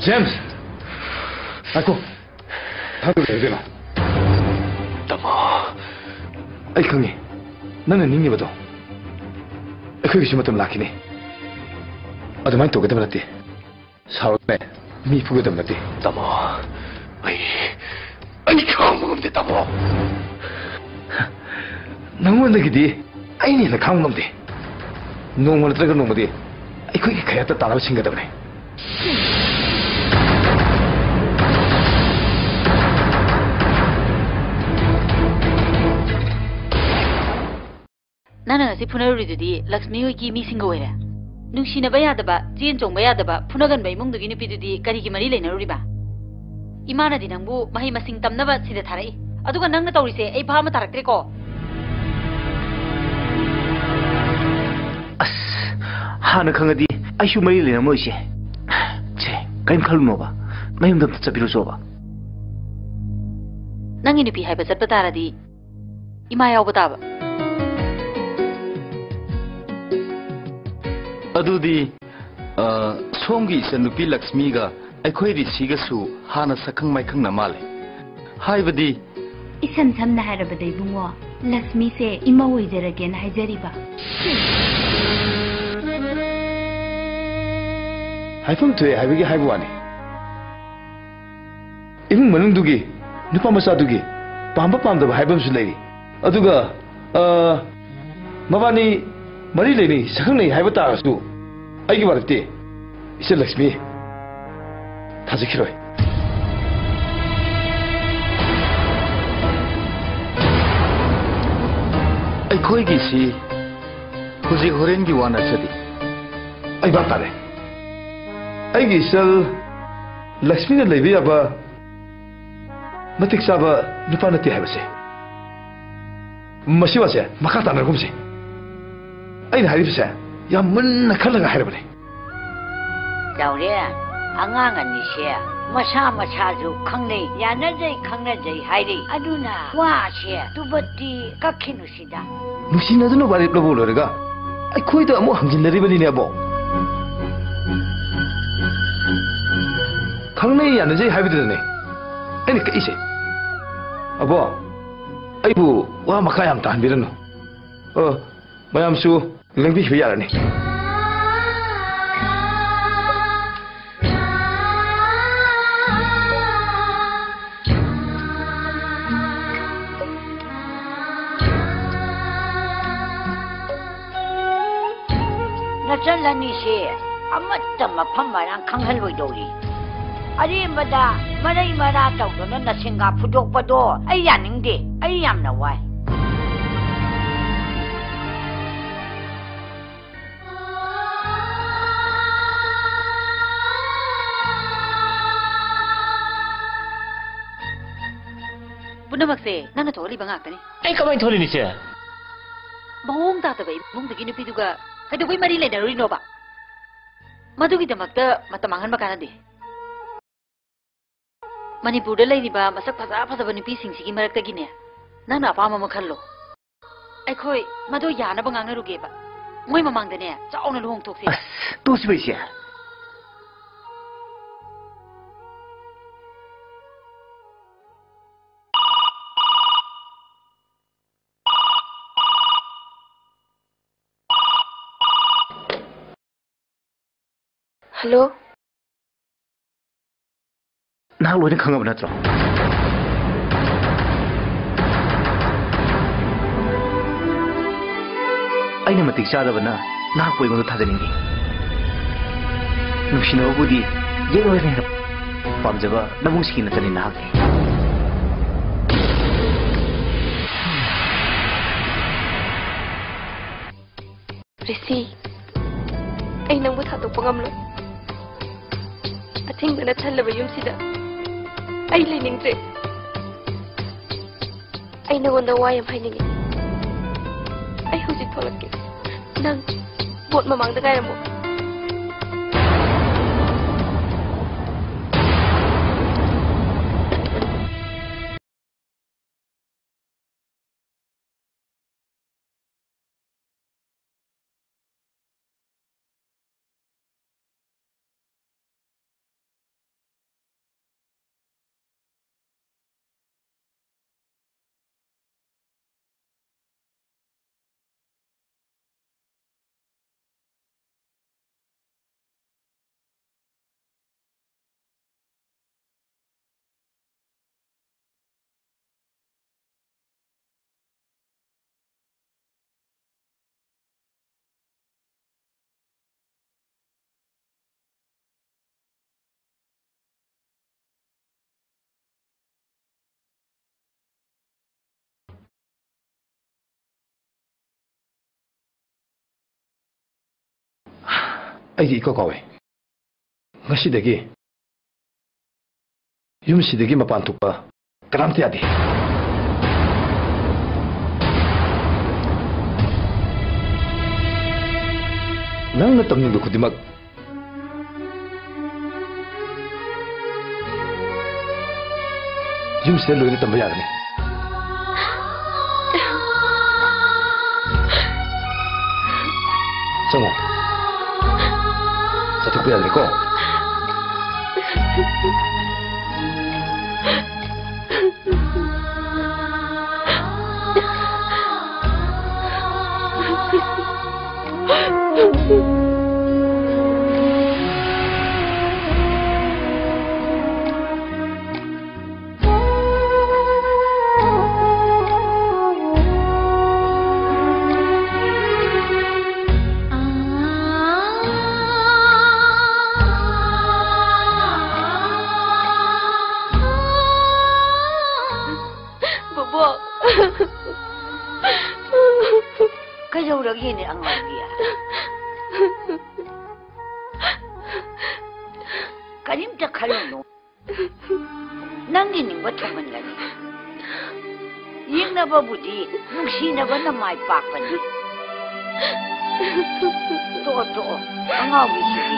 H: James, aku, tahu tak apa?
J: Tama.
H: Ay kangi, nana ningi ba to? Aku kisah macam laki ni. Ada main tu kita berarti. Sahaja mi pugu kita berarti.
J: Tama. Ay kamu mesti tama.
H: Nangu lagi di, ay ni nak kamu mesti. Nunggu lepas nunggu di, aku ini kaya tak tahu singgah dah ni.
C: Nana si punaruri dudi Lakshmi ki mi singo era. Nungsi na baya daba, jien chong baya daba, punagan bay mung dugi nupi dudi kari ki mari lena ruri ba. Imana di nangbu mahi masing tam naba sida tharai. Aduga nang na tawri se ay bahama taraktre ko.
A: As, hana khangadi aishu mari lena mo ise. Che, kaim khalu no ba. Mayum dam tsabiru so ba.
C: Nangi nupi hai ba sat patara di. Ima yaw bata ba.
D: Adudi somgi sanupi Lakshmi ga aikhoi ri siga su hana sakhang mai khang na male haibadi
F: isam samna harabadai bungo Lakshmi se ima oijarage na haijariba
H: haifam tu haibagi haibuani imung manung dugi nupa masa dugi pamba pamda haibam su leiri aduga mabani mari leini sakhang nei haiba ta su ai gi barate ise Lakshmi thajikiroi
D: ai khoi gi si huji horen gi wana chadi
H: ai ba tare ai gi sel Lakshmi na lebi aba matik saba nupa na ti haiba se masiwa se makata na gumse ai na harif se ya mun na khalaga haibane
I: Daure angang ani she masa ju khangnei yana jai khangna jai hairi aduna wa she tubati kakhinu sida
H: nusin aduna bari plo bolo rega ai khoi da amu hangjin lari bani ne abo khangnei yana jai haibidu ne ai ne kai se abo ai bu wa makayam tan birano mayam su lengbi hiya ni
I: ꯆꯠꯂꯅꯤ ꯁꯦ ꯑꯃꯠꯇ ꯃꯐꯝ ꯃꯔꯥꯡ ꯈꯪꯍꯜꯂꯣꯏꯗꯧꯔꯤ ꯑꯔꯦꯝꯕꯗ ꯃꯔꯩ ꯃꯔꯥ ꯇꯧꯗꯨꯅ ꯅꯁꯤꯡꯒꯥ ꯐꯨꯗꯣꯛꯄꯗꯣ ꯑꯩ ꯌꯥꯅꯤꯡꯗꯦ ꯑꯩ ꯌꯥꯝꯅ ꯋꯥꯏ
C: ꯄꯨꯝꯅꯃꯛꯁꯦ ꯅꯪꯅ ꯊꯣꯛꯍꯜꯂꯤꯕ ꯉꯥꯛꯇꯅꯤ
K: ꯑꯩ ꯀꯃꯥꯏꯅ ꯊꯣꯛꯂꯤꯅꯤꯁꯦ
C: ꯃꯑꯣꯡ ꯇꯥꯗꯕ ꯏꯃꯨꯡꯗꯒꯤ ꯅꯨꯄꯤꯗꯨꯒ ꯀꯩꯗꯧꯕꯩ ꯃꯔꯤ ꯂꯩꯅꯔꯨꯔꯤꯅꯣꯕ ꯃꯗꯨꯒꯤꯗꯃꯛꯇ ꯃꯇꯝ ꯃꯥꯡꯍꯟꯕ ꯀꯥꯟꯅꯗꯦ ꯃꯅꯤꯄꯨꯔꯗ ꯂꯩꯔꯤꯕ ꯃꯁꯛ ꯐꯖꯕ ꯅꯨꯄꯤꯁꯤꯡꯁꯤꯒꯤ ꯃꯔꯛꯇꯒꯤꯅꯦ ꯅꯪꯅ ꯑꯄꯥꯝꯕ ꯑꯃ ꯈꯜꯂꯣ ꯑꯩꯈꯣꯏ ꯃꯗꯨ ꯌꯥꯅꯕ ꯉꯥꯡꯅꯔꯨꯒꯦꯕ ꯃꯣꯏ ꯃꯃꯥꯡꯗꯅꯦ ꯆꯥꯎꯅ ꯂꯨꯍꯣꯡꯊꯣꯛꯁꯦ
A: ꯇꯣꯛꯁꯤꯕ ꯏꯆꯦ
E: Hello?
A: ꯅꯍꯥꯛ ꯂꯣꯏꯅ ꯈꯪꯉꯕ ꯅꯠꯇ꯭ꯔꯣ ꯑꯩꯅ ꯃꯇꯤꯛ ꯆꯥꯗꯕꯅ ꯅꯍꯥꯛꯄꯨ ꯑꯩꯉꯣꯟꯗ ꯊꯥꯖꯅꯤꯡꯉꯤ ꯅꯨꯡꯁꯤꯅꯕꯕꯨꯗꯤ ꯌꯦꯛꯂꯣꯏꯅ ꯍꯦꯟꯅ ꯄꯥꯝꯖꯕ ꯅꯕꯨꯡꯁꯤꯒꯤ ꯅꯠꯇꯅꯤ ꯅꯍꯥꯛꯇꯤ
E: Risi, ay nang buthatok pangamlo. Ating na natalaba yung sida. Ay lining tre. Ay nagon na wayam hay ningin. Ay husit tolak ke. Nang bot mamang da kaya mo.
H: ꯑꯩꯒꯤ ꯏꯀꯣ ꯀꯥꯎꯋꯦ ꯉꯁꯤꯗꯒꯤ ꯌꯨꯝꯁꯤꯗꯒꯤ ꯃꯄꯥꯟ ꯊꯣꯛꯄ ꯀꯅꯥꯝꯇ ꯌꯥꯗꯦ ꯅꯪꯅ ꯇꯝꯅꯤꯡꯕ ꯈꯨꯗꯤꯡꯃꯛ ꯌꯨꯝꯁꯤꯗ ꯂꯣꯏꯅ ꯇꯝꯕ ꯌꯥꯒꯅꯤ ꯆꯪꯉꯣꯆꯠꯊꯣꯛꯄ ꯌꯥꯗ꯭ꯔꯦꯀꯣ
I: Kayawragin ang Maria. Kalimta kalunno. Nangining ba tuman lagi? Yung nababudi, nung sinaba na may pakpani. Totoo, ang awi sige.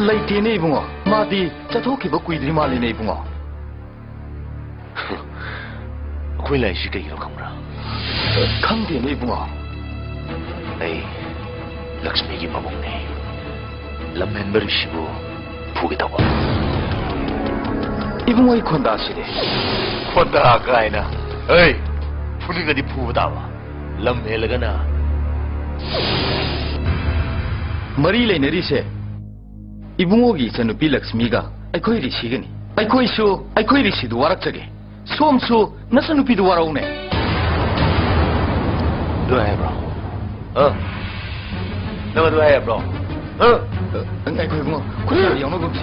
D: Late ne bungo. Madi chathoki ba kuidri mali ne bungo.
J: Khoi lai shi kai ro khamra.
D: Khangde ne bungo.
J: Ai Lakshmi gi mamong ne. Lamhen bari shibu phugi tawa.
D: Ibungo I khonda side.
J: Khonda kaina. Hey, phuni ga di phu dawa. Lam helaga na.
D: Mari leinari se. Ibungo gi chanupi Lakshmi ga aikhoi ri sigani. Aikhoi su aikhoi ri sidu warak chage. Som su nasanupi du warau ne.
J: Do hai bro. Nama do hai bro.
D: Aikhoi bungo. Khoi yang no gumsi.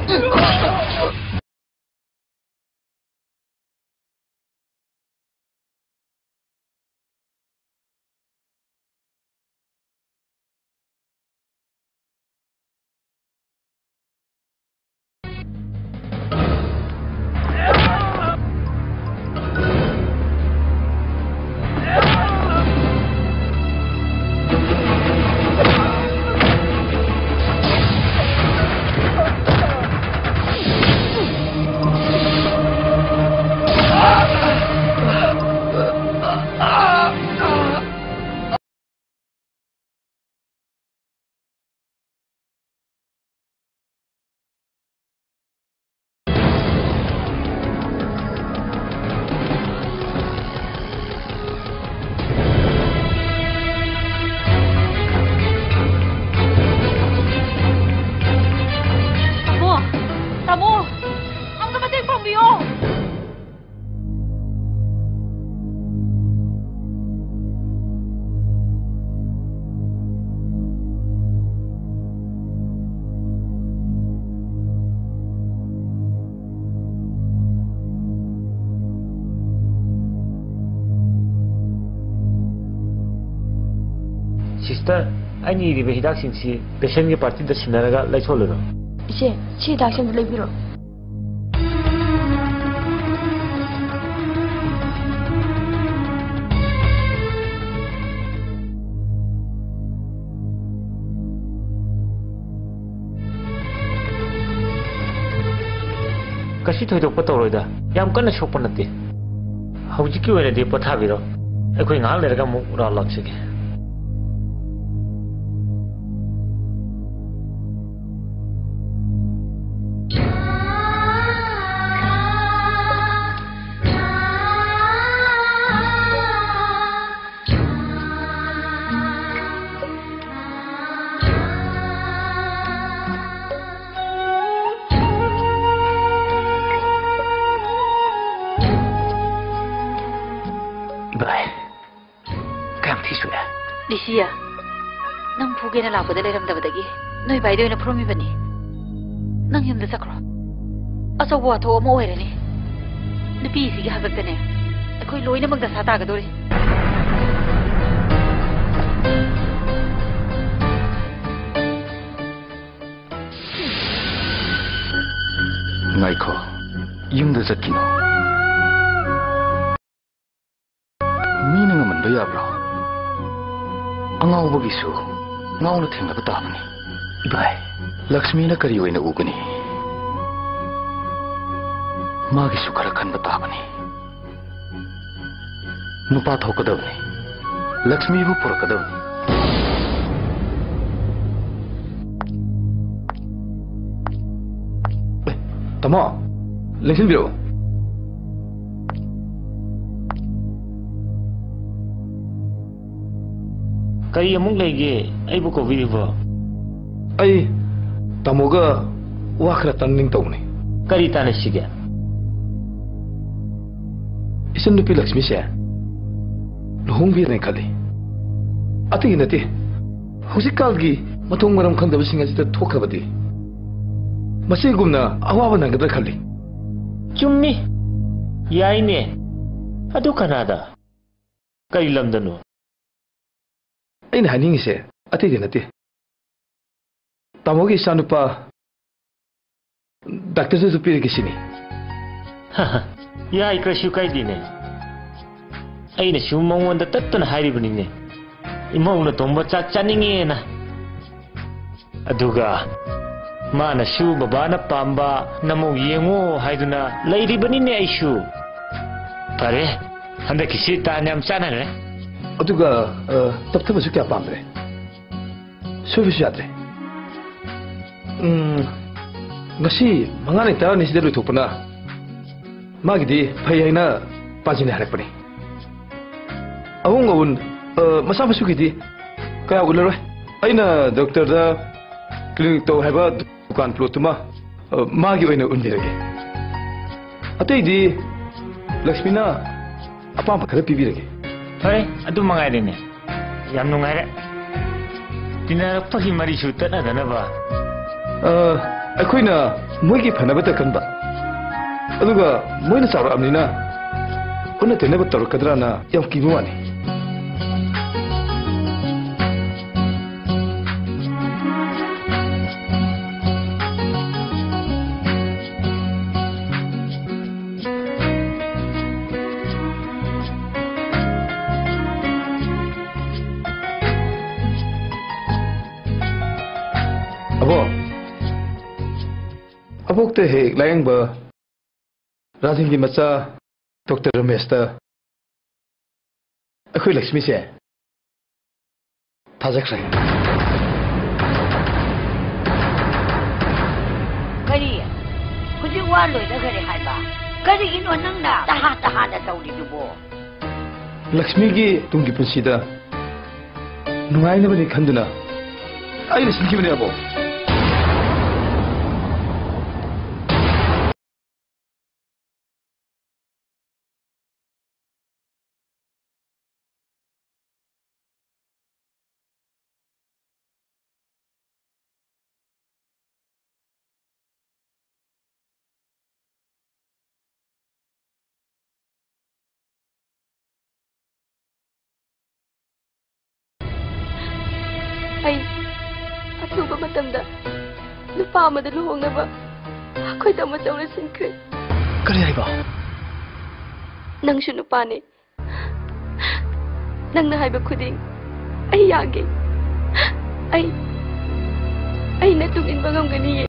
K: Sister, I need to hidak singsi patient ke party da sinaraga lai choloro.
E: Ise, si hidak sem lai biro.
K: Kasi thoidokpa tawroida yam kana sokpa nate. Hawjiki oina de pathabiro. Ekhoi ngal lerga mu ra laksige.
C: Lisia, nang phuge na lakpa da leram da badagi. Noi bai doina promi bani. Nang yum da sakro. Asa wa tho mo oirani. Nupi si gi hagaktane. Akoi loina magda sa ta ga dori.
D: Ngaiko, yumda zatkino. Mina ngaman do yabro. Angau bagisu, ngau na thengna batabani. Ibai, Lakshmi na kari oina ugani. Magi su khara khan batabani. Nupa thokadavani. Lakshmi bu purakadavani.
H: Tamo, listen biro.
K: Kari amung lagi, ay bu ko video.
H: Ay, tamoga wakra tanning tau ni.
K: Kari tanah siga.
H: Isan nupi Lakshmi siya. Luhong biar ni kali. Ati nati. Husik kalgi matong maram khanda basinga jita thoka badi. Masih gumna awawa nang kadar kali.
K: Cummi, ya ini. Aduh kanada. Kari lamdanu.
H: Ini haning siya. Ati nati. Tamogi sanupa Doctor se supiri ke sini.
K: Ya ikrashu kai dine. Aina shumang wanda tattan hari bunine. Imau na tomba chak chaninge na. Aduga mana su babana pamba namu yengo haiduna lairibani aishu pare handa kisi tanyam chana ne
H: aduga taptaba su kya pamre sufi yadre ngasi mangane ta ni sidelu thopna magidi phayina pajine harakpani awung awun masa basu gidi kaya ularo aina doctor da clinic to haba dukan plotuma magi oina undirage atei di Lakshmina apa khara pibirage
K: pare adu mangai dene yam nungai re tinara pagi mari su tana dana ba
H: akoina moigi phanaba ta kanba aduga moina sawra amnina unna tenaba torkadrana yam kibu wani Abok te he layang ba Razin ki macha Dr. Ramesh ta akhoi Lakshmi se thajak sai
I: kari kuji wa loi da kare hai ba kari ino nang na taha da tauri du bo
H: Lakshmi ki tungi punsi da nungai na bani khanduna ai na sinki bani abo
E: ꯑꯊꯨꯕ ꯃꯇꯝꯗ ꯅꯨꯄꯥ ꯑꯃꯗ ꯂꯨꯍꯣꯡꯅꯕ ꯑꯩꯈꯣꯏ ꯇꯝꯕ ꯆꯧꯅ ꯁꯤꯟꯈ꯭ꯔꯦ
G: ꯀꯔꯤ ꯍꯥꯏꯕ
E: ꯅꯪꯁꯨ ꯅꯨꯄꯥꯅꯦ ꯅꯪꯅ ꯍꯥꯏꯕ ꯈꯨꯗꯤꯡ ꯑꯩ ꯌꯥꯒꯦ ꯑꯩꯅ ꯇꯨꯡ ꯏꯟꯕ ꯉꯝꯒꯅꯤꯌꯦ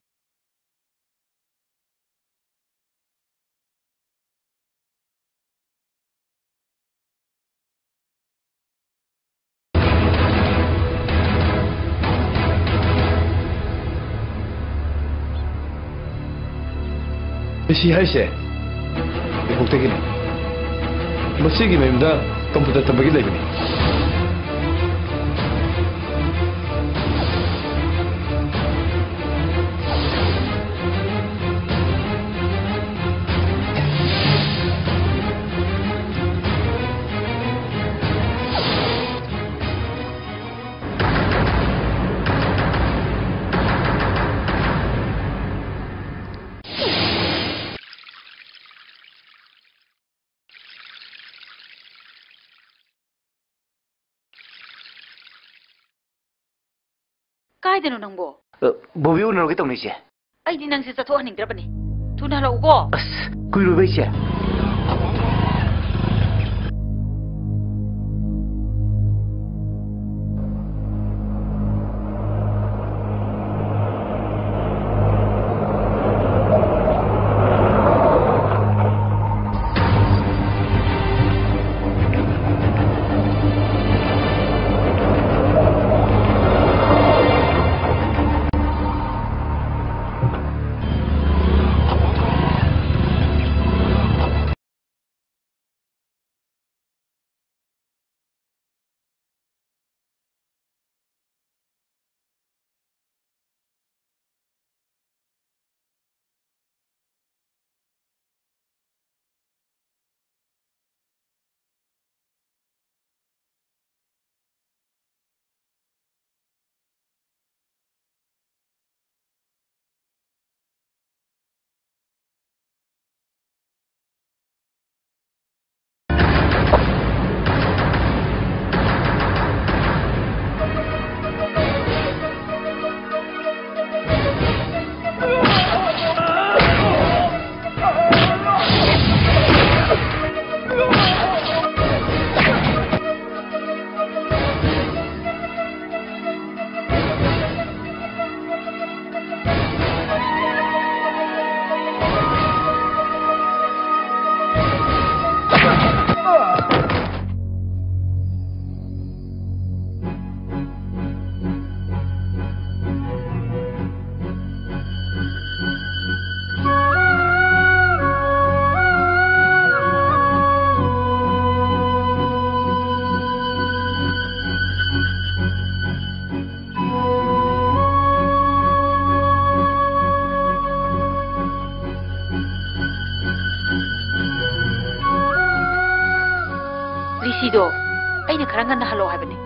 H: Isi hai se bukte gini masih gini menda komputer tambagi lagi ni
C: Kaidano nangbo?
A: Bobi unar kita ni sih.
C: Ay di nang sisa tuhan ning terapani. Tuna lau ko.
A: Kuiru baik sih.
C: ngana halo habani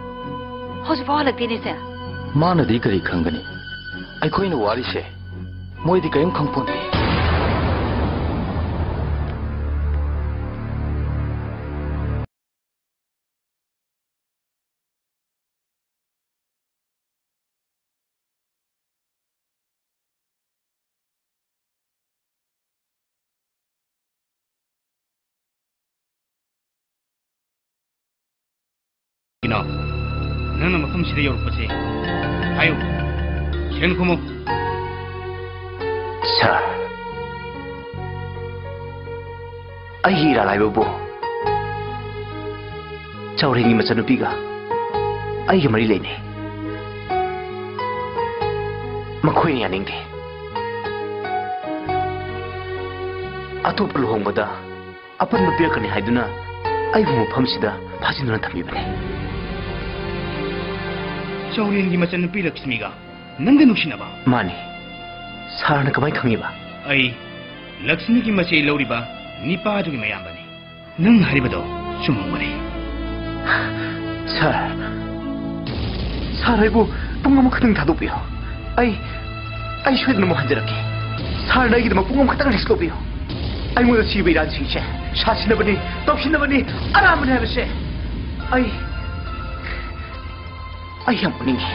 C: hosi fa halak dini se
D: mana di kari khangani ai khoi na wari se moi di kayam khangpon
B: nana mafam sida yor pase ayo sen kumo
A: sir ai hira lai bo chawringi machanupi ga ai ge mari leine makhoi ni aning de atop luhongbada apan mapir kani haiduna ai bu mafam sida phajinuna thami bane
B: Chawringi machanupi Lakshmi ga nanga nushinaba
A: mani sarna kamai khangiba
B: ai Lakshmi ki mache lauriba nipa dugi mayambani nang haribado chumungani
A: sir saraibu pungam khatang thadupio ai shwedna mo hanjarake sar nai gi pungam khatang riskopio ai mo si beiran singche shasina bani topsina bani aram ne habse ai am ningi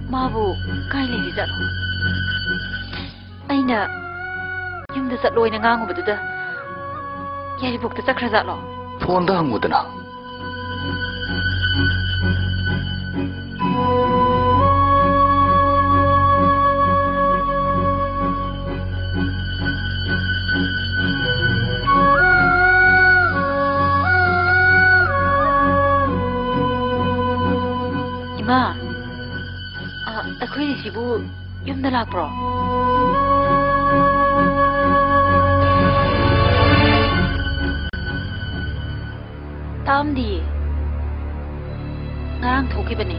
C: mabu kai le di jalo aina yumda chatloi na ngangu baduda yari bukta chakra jalo
D: phone da hangudana
C: akhoi sibu yumda lakpro tamdi ngarang thoki bani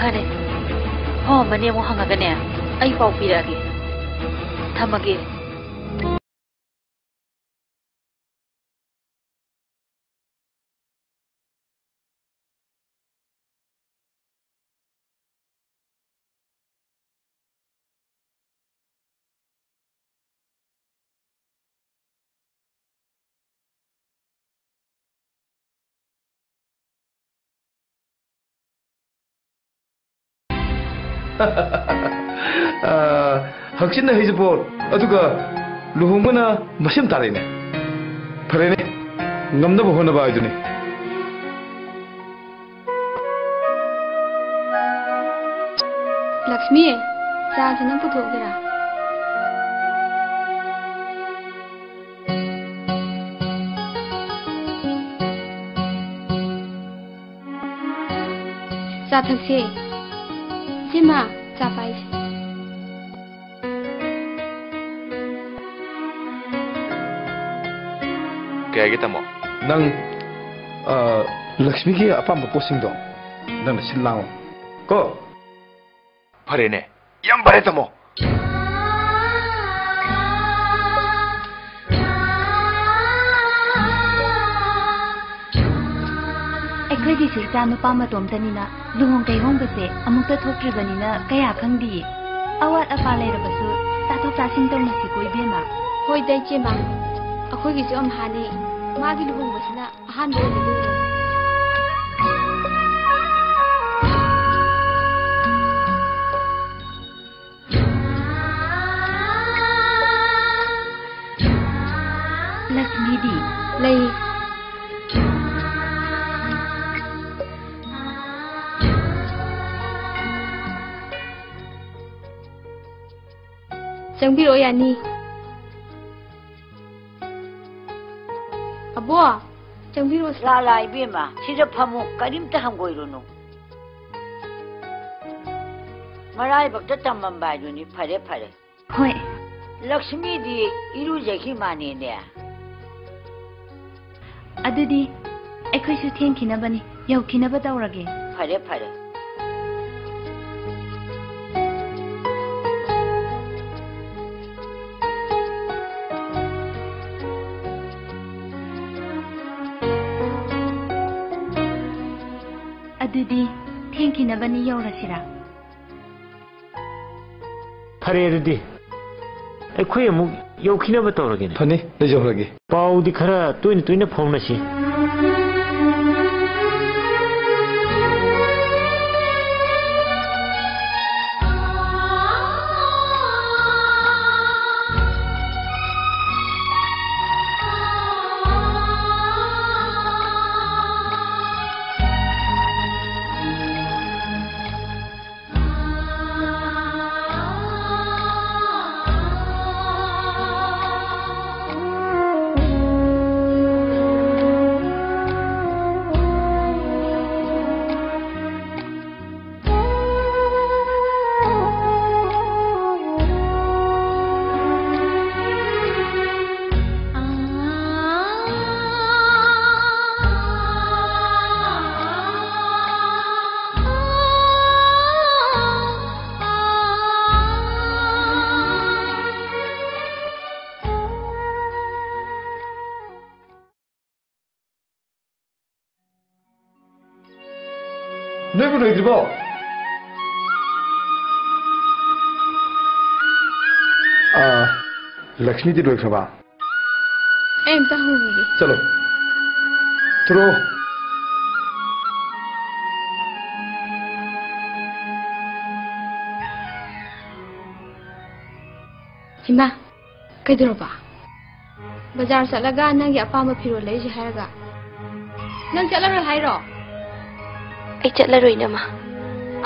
C: hare ho mane mo hanga gane ai pau pirage thamage
H: haksinna hijbor aduga luhongana masim tarene farene ngamna bohona ba iduni
E: Lakshmi cha jana puthogera cha thakse Sima, capai.
J: Kaya kita mo.
H: Nang Lakshmi ki apa posing dong. Nang silang. Ko.
J: Pare ne. Yang bare tamo.
F: ꯑꯩꯈꯣꯏꯒꯤ ꯏꯆꯥ ꯅꯨꯄꯥ ꯃꯇꯣꯝꯇꯅꯤꯅ ꯂꯨꯍꯣꯡ ꯀꯩꯍꯣꯡꯕꯁꯦ ꯑꯃꯨꯛꯇ ꯊꯣꯛꯇ꯭ꯔꯤꯕꯅꯤꯅ ꯀꯌꯥ ꯈꯪꯗꯤꯌꯦ ꯑꯋꯥꯠ ꯑꯄꯥ ꯂꯩꯔꯕꯁꯨ ꯆꯥꯊꯣꯛ ꯆꯥꯁꯤꯟ ꯇꯧꯅꯁꯤꯀꯣ ꯏꯕꯦꯝꯃ
E: ꯍꯣꯏ ꯗꯥ ꯏꯆꯦꯃ ꯑꯩꯈꯣꯏꯒꯤꯁꯨ ꯑꯝꯍꯥꯅꯤ ꯃꯥꯒꯤ ꯂꯨꯍꯣꯡꯕꯁꯤꯅ ꯑꯍꯥꯟꯕ ꯑꯣꯏꯗꯣꯏꯅꯤ
F: ꯂꯛꯁꯃꯤꯗꯤ
E: ꯂꯩ ꯆꯪꯕꯤꯔꯣ ꯌꯥꯅꯤ ꯑꯕꯣ ꯆꯪꯕꯤꯔꯣ
I: ꯂꯥꯂꯥ ꯏꯕꯦꯝꯃ ꯁꯤꯗ ꯐꯝꯃꯨ ꯀꯔꯤꯝꯇ ꯍꯪꯒꯣꯏꯔꯨꯅꯨ ꯃꯔꯥꯏꯕꯛꯇ ꯇꯝꯃꯝꯕ ꯍꯥꯏꯗꯨꯅꯤ ꯐꯔꯦ ꯐꯔꯦ
F: ꯍꯣꯏ
I: ꯂꯛꯁꯃꯤꯗꯤ ꯏꯔꯨꯖꯈꯤ ꯃꯥꯅꯦꯅꯦ
F: ꯑꯗꯨꯗꯤ ꯑꯩꯈꯣꯏꯁꯨ ꯊꯦꯡꯈꯤꯅꯕꯅꯤ ꯌꯧꯈꯤꯅꯕ ꯇꯧꯔꯒꯦ
I: ꯐꯔꯦ ꯐꯔꯦ
F: ꯑꯗꯨꯗꯤ ꯊꯦꯡꯈꯤꯅꯕꯅꯤ ꯌꯧꯔꯁꯤꯔꯥ
K: ꯐꯔꯦ ꯑꯗꯨꯗꯤ ꯑꯩꯈꯣꯏ ꯑꯃꯨꯛ ꯌꯧꯈꯤꯅꯕ ꯇꯧꯔꯒꯦꯅꯦ
H: ꯐꯅꯤ ꯂꯩꯖꯧꯔꯒꯦ
K: ꯄꯥꯎꯗꯤ ꯈꯔ ꯇꯣꯏꯅ ꯇꯣꯏꯅ ꯐꯥꯎꯅꯁꯤ
H: 너희분 너희들 봐. लक्ष्मी दी लोग सभा
E: एंता होगी
H: चलो चलो
E: हिमा कईदरोबा बाजार चलगा नंगी अपाम फिरो लेजे हायगा नंग चलरो हायरो आई चलरोई नमा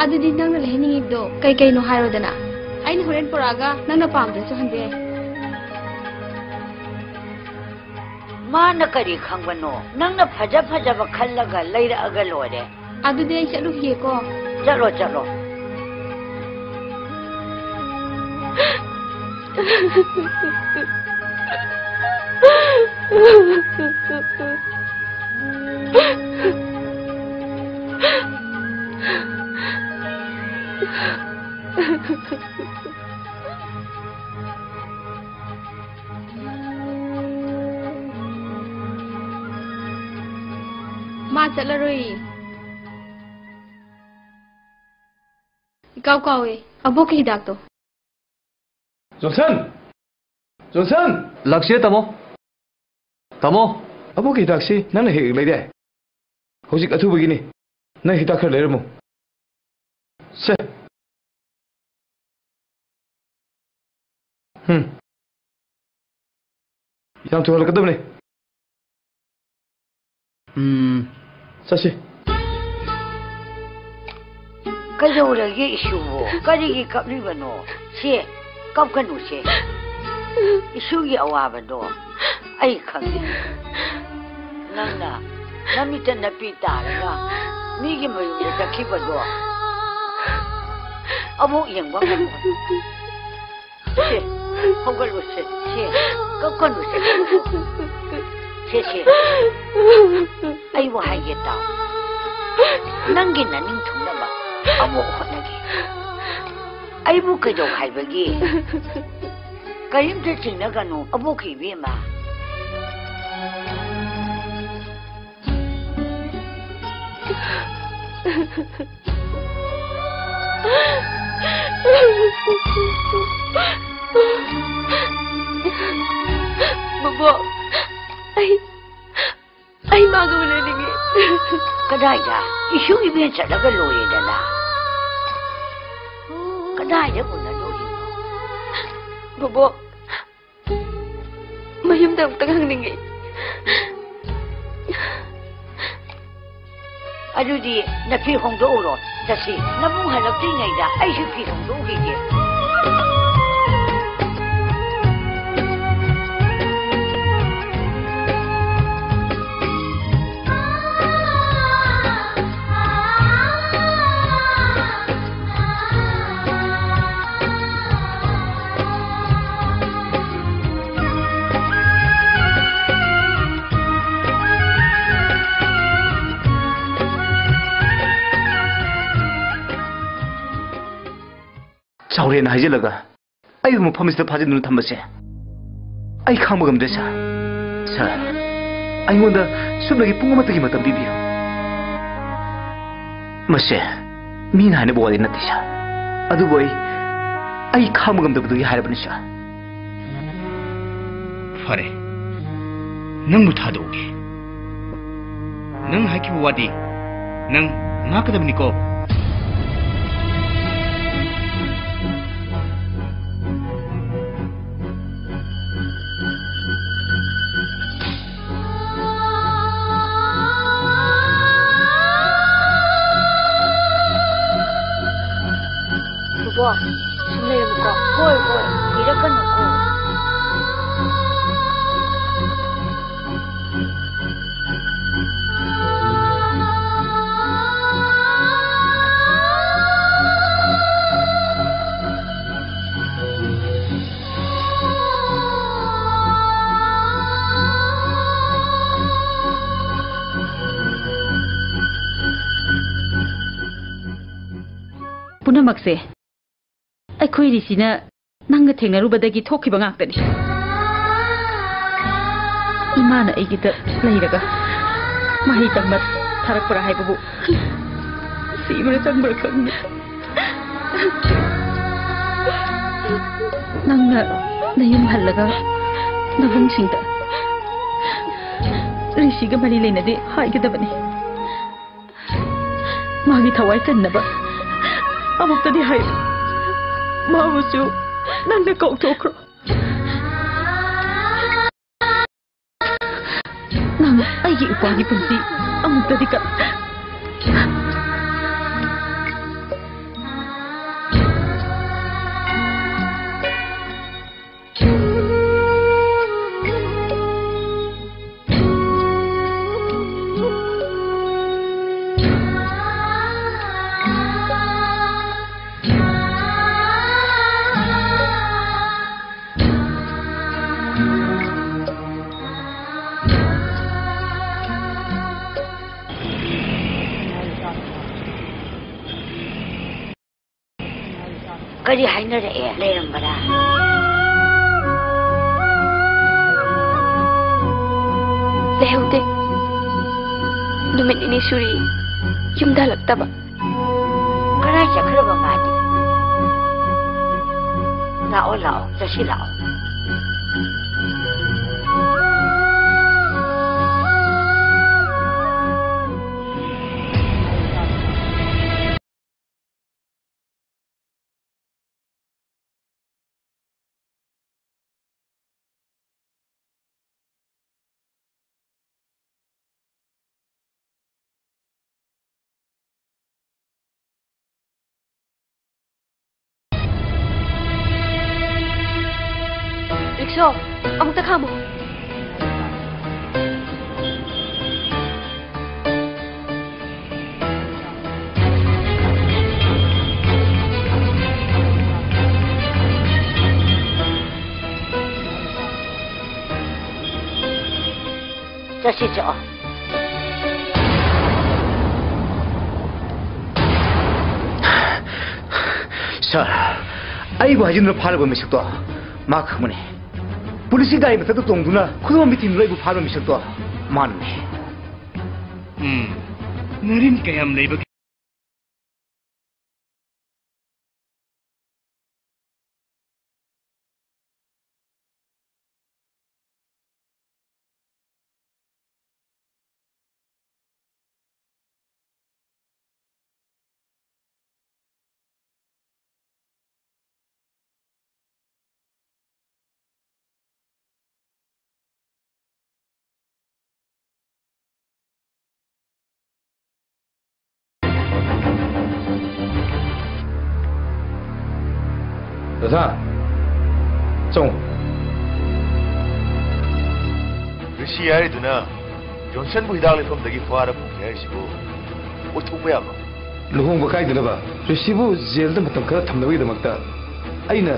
E: अदुदी नंग लेहनिंगिदो कई कई नो हायरोदना आइन होरेन पुरागा नंगना पामदसु हंदे
I: माना करी खंगबनो नंगना फजा फजा खल्लगा लैरअगा लोरे
E: अदुदी आई चलु हिएको
I: चलो चलो
E: माँ चलरोई इकाव कावे अबो के हिदाक तो
H: जोसन जोसन
G: लक्ष्य तमो तमो
H: अबो के हिदाक सी नंग हेग लेदे हौजिक अथुबगिनी नंग हिदाक खर लेरमु से याम थोल कदमने ससी
I: कजौरगे इशुबो करिगी कपलिबनो से कपकनु से इशुगी अवाबदो आई खंगे नंगना नमित नपी तारगा मीगी मयुगे तखिबदो अबो यंगबा से होगलु से कपकनु से आई वो हाइगे ताओ नंगी ननिंग थुंगबा अबो होनगे आई बु कजो खाइबगी करिम ते चिंगनगनु अबो खिबेमा
E: बबो आई मांगो लेनिगे
I: कदाइदा इशु इबे चलगा लोयेदना कदाइदा पुना लोये
E: बबो मयम दम तक हंगनिगे
I: अदुदी नफी होंदो उरो तसी नमु हलक्तिङैदा आइसु फी होंदो उगिगे
A: सावरेन हाइजलगा आई मफम इस फाजिन थमसे आई खामगमदे सर अइमोंदा सुबलगी पुंग अमतगी मतम बिबियो मसे मीन हाने बोवादि नति सा अदु बोई आई खामगमदबदुगी हारबनि सा
B: फरे नंग थादोगे नंग हाकी वादी नंग नाकदबनिको
I: होय होय इरकनुको
C: पुनमक्से अखोइरिसिना नंगा थेंगरुबदगी थोखिबा गाक्तनि इमाना एगिता लैरगा माहि तंबा थारकपरा हाइबबु सीबरा चंबरा खंग नंगा नयम हल्लगा नबुंग सिंगता ऋषिगा मरी लेनदे हाइगदबनि मागी थवाई चन्नबा अमुक्तदी हाइ माबुसु नंदे कौथोक्रो नंग आइगी उपागी पुंसी अमुक्तदी का
I: करी हाइनरे लेरंबरा
E: लेहुदे नुमित इनी सुरी युमदा लगतबा
I: करा चखरबा मादी लाओ लाओ जसी लाओ
E: रिक्शो अमुक तक खामो
I: जसी जाओ
A: सर आई बाजिन फारब मिसक तो मा खमने पुलिस गाड़ी में तो तोंगुना खुदों में तीन लोग फारब मिसक तो मानने
B: नरिन कयम लेब
H: Rasa, Song.
J: Rishi hari tu na, Johnson bu hidak lefam dagi fara bu kaya Rishi bu, o tu apa ya?
H: Luhung bakai tu laba. Rishi bu jail tu matam kara thamnawi tu makta. Aina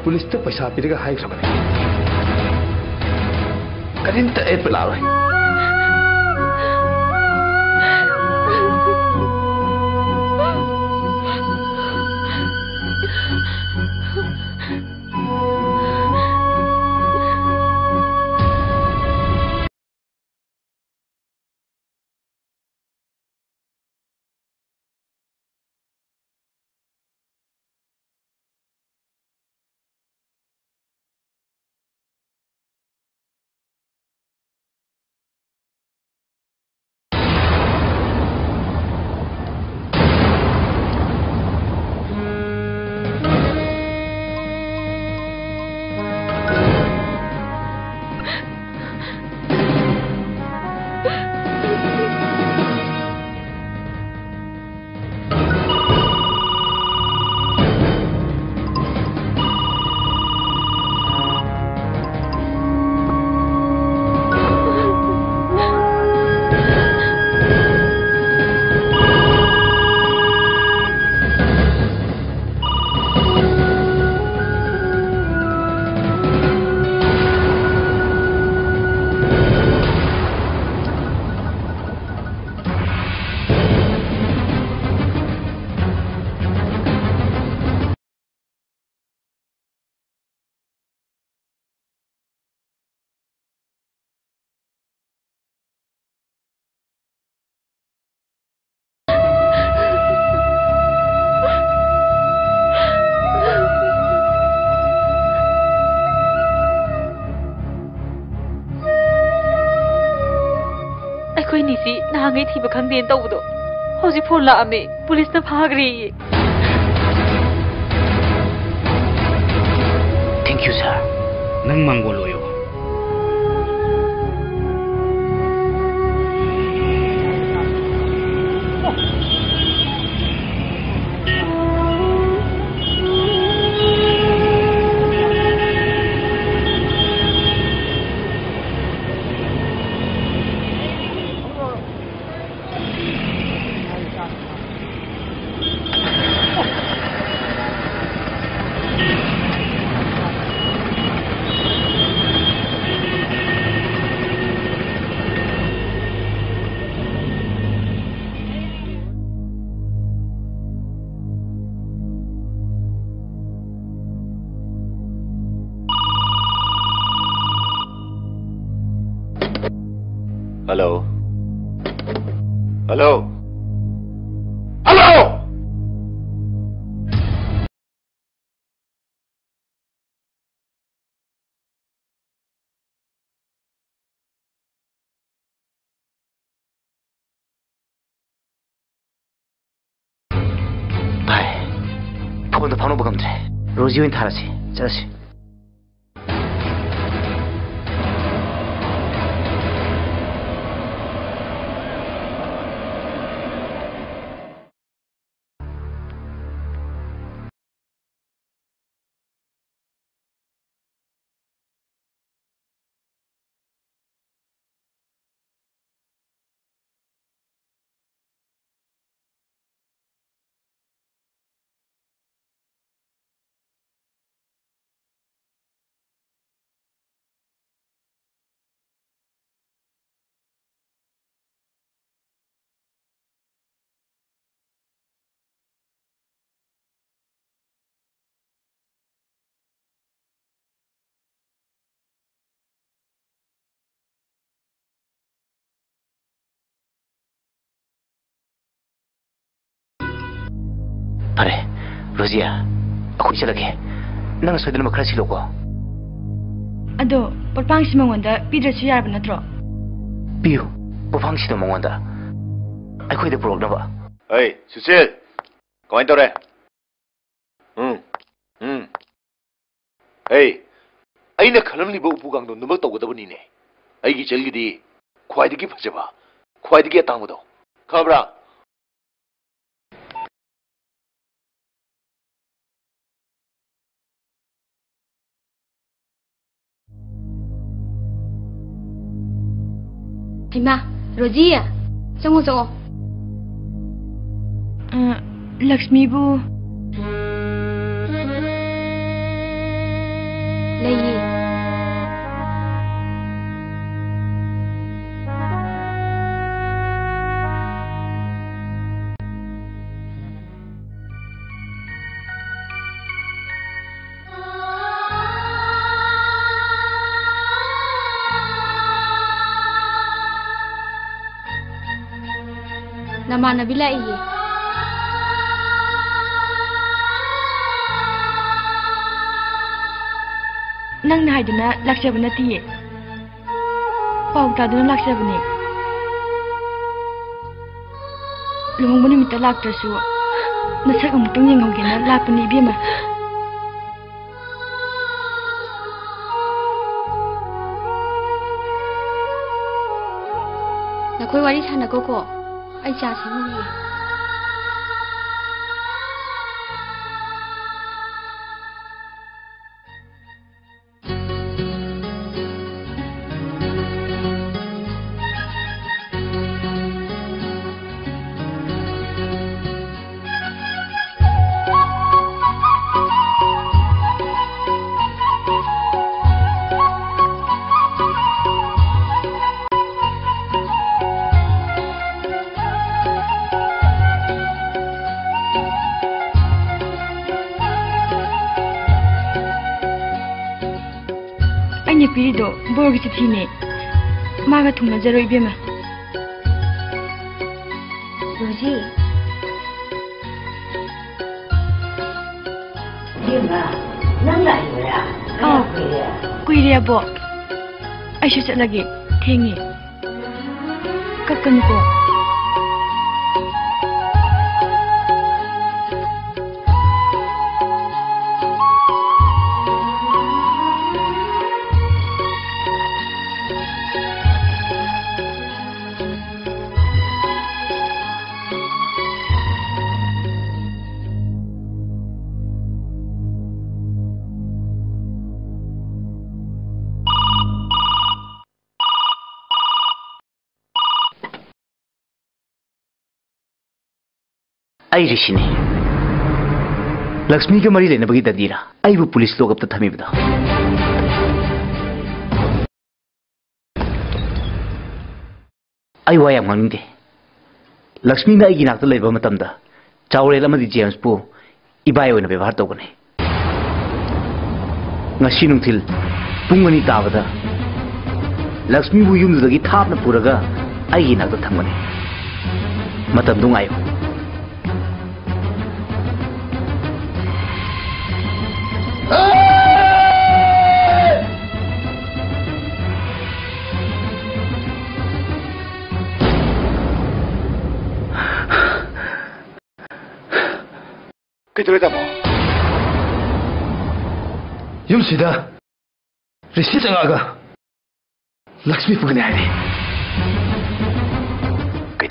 H: polis tu paisa piliga hai sama ni. Kadin tak pelawai.
C: ꯑꯩꯈꯣꯏ ꯅꯤꯁꯤ ꯅꯍꯥꯟꯒꯩ ꯊꯤꯕ ꯈꯪꯗꯦꯅ ꯇꯧꯕꯗꯣ ꯍꯧꯖꯤꯛ ꯐꯣꯟ ꯂꯥꯛꯑꯝꯃꯦ ꯄꯨꯂꯤꯁꯅ ꯐꯥꯈ꯭ꯔꯦꯌꯦ
A: Thank you, sir.
B: Nang manggolo yo.
J: Hello? Hello? Hello?
A: Bye. Phone the phone over come. Rosie in Tarasi. Just. Pare, Rosia, aku lagi. Nang sudah nama kerasi loko.
F: Ado, perpang si mangwanda pidra si yar benatro.
A: Piu, perpang si tu mangwanda. Aku ada program apa?
J: Hey, Susil, kau entah re? Hey, ai nak kalam ni bau pugang tu nombor tahu kata begini. Ai kicil gini, kuai diki pasal apa? Kuai diki atang betul. Khabra.
E: Ima, Rosia, tunggu.
F: Lakshmi bu.
E: Lagi. Nama Nabila ini.
F: Nang na haiduna laksya bana tiye. Pau ta duna laksya bani. Luhung bani mita lak tersu. Nasak amutung yang ngau gena lak bani biama.
E: Nakoi wari sana koko. Ai cha semu.
F: Pirido, borgi chithi ne. Maga thungna jaro ibema.
I: Rosie. Yema, nang lai ya.
F: Oh, kuiri abo. Aishu chatlage, thengi. ꯄꯥꯈꯠꯀꯅꯨꯀꯣ
A: आई ऋषिने लक्ष्मी के मरी लेने ददीरा वो पुलिस लोग अब थमीबद वाया मांगदे लक्ष्मी नाक चावरेल जेम्स पू इबाई व्यवहार तौने नुथिल पुंग अनि ताबद लक्ष्मी यूमदगी थापना पुरगा नाक थमने नुंगायो
H: यूमसीदा ऋषि चंगागा लक्ष्मी पुगने आए
A: कई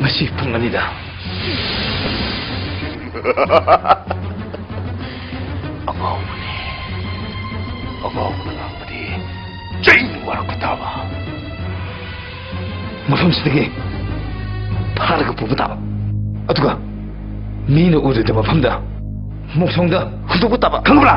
H: मसी पुंगनीदा मफमसिदगी फारग पुब ताबा अदुगा मीन उदद मफमदा मोक्सोंदा हुदुगु ताबा खंगब्रा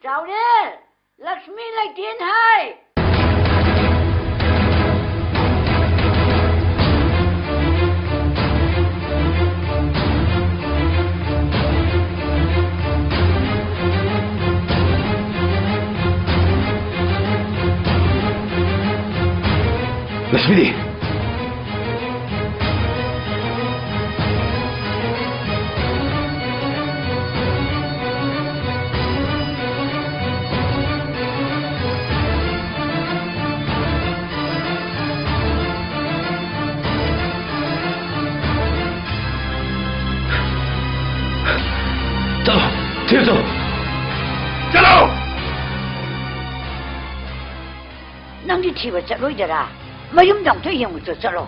I: चावरे लक्ष्मी लेकिन है
H: लक्ष्मी दी
I: चलो नंगी थीब चलोइदरा मयुम दंगतो येंगुतो चलो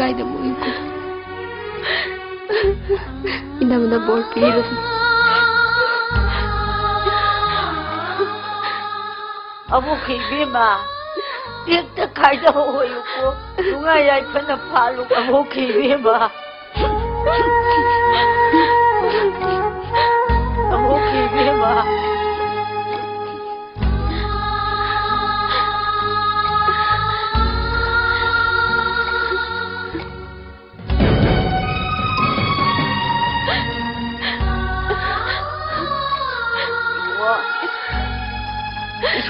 E: kaida mo ko. Inam na bor piras.
I: Abu kibima. Dikta kaida hoyo ko. Tunga yai panapalu abu kibima. Abu kibima.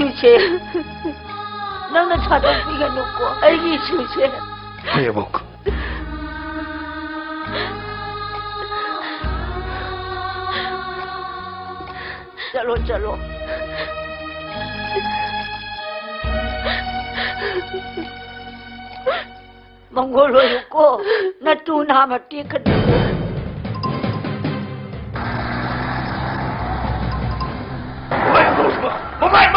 I: Suce, nang nagtatagpigan ko, ay di suce.
J: Hayabok.
I: Chalo. Manggolo ko, natuna mati ka dito.
J: Mamay!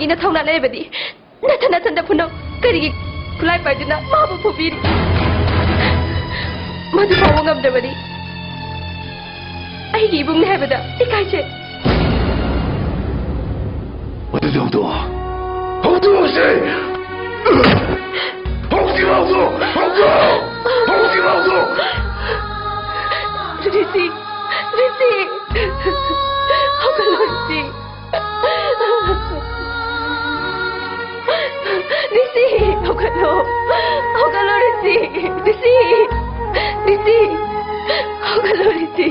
E: ina thawna lebadi nathana thanda puno karigi kulai paiduna mabu phubiri madu pawo ngamdabadi ai gi bung nebada ikai che
J: madu dawdo hawdo se hawdo
E: Risi Risi Hokalo Risi Hokalo Risi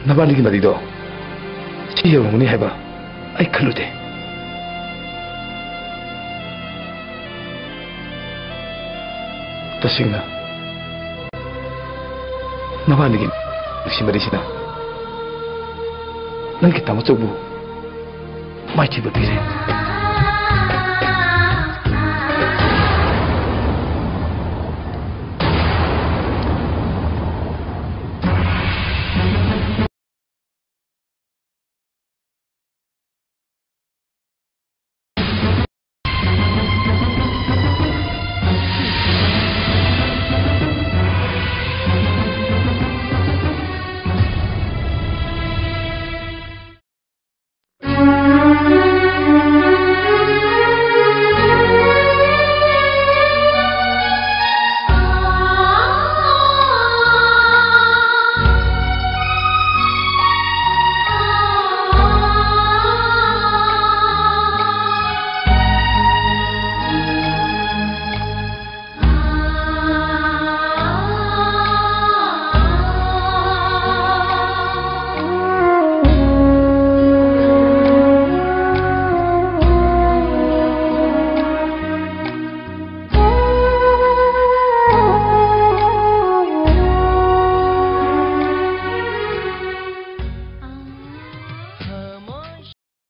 H: 나반이기 말이도 지혜롱이 해봐 아이 클로데 तसिंगना नबानिगी सिमरिसिना नंगी तामचोबु माइथि बपिरे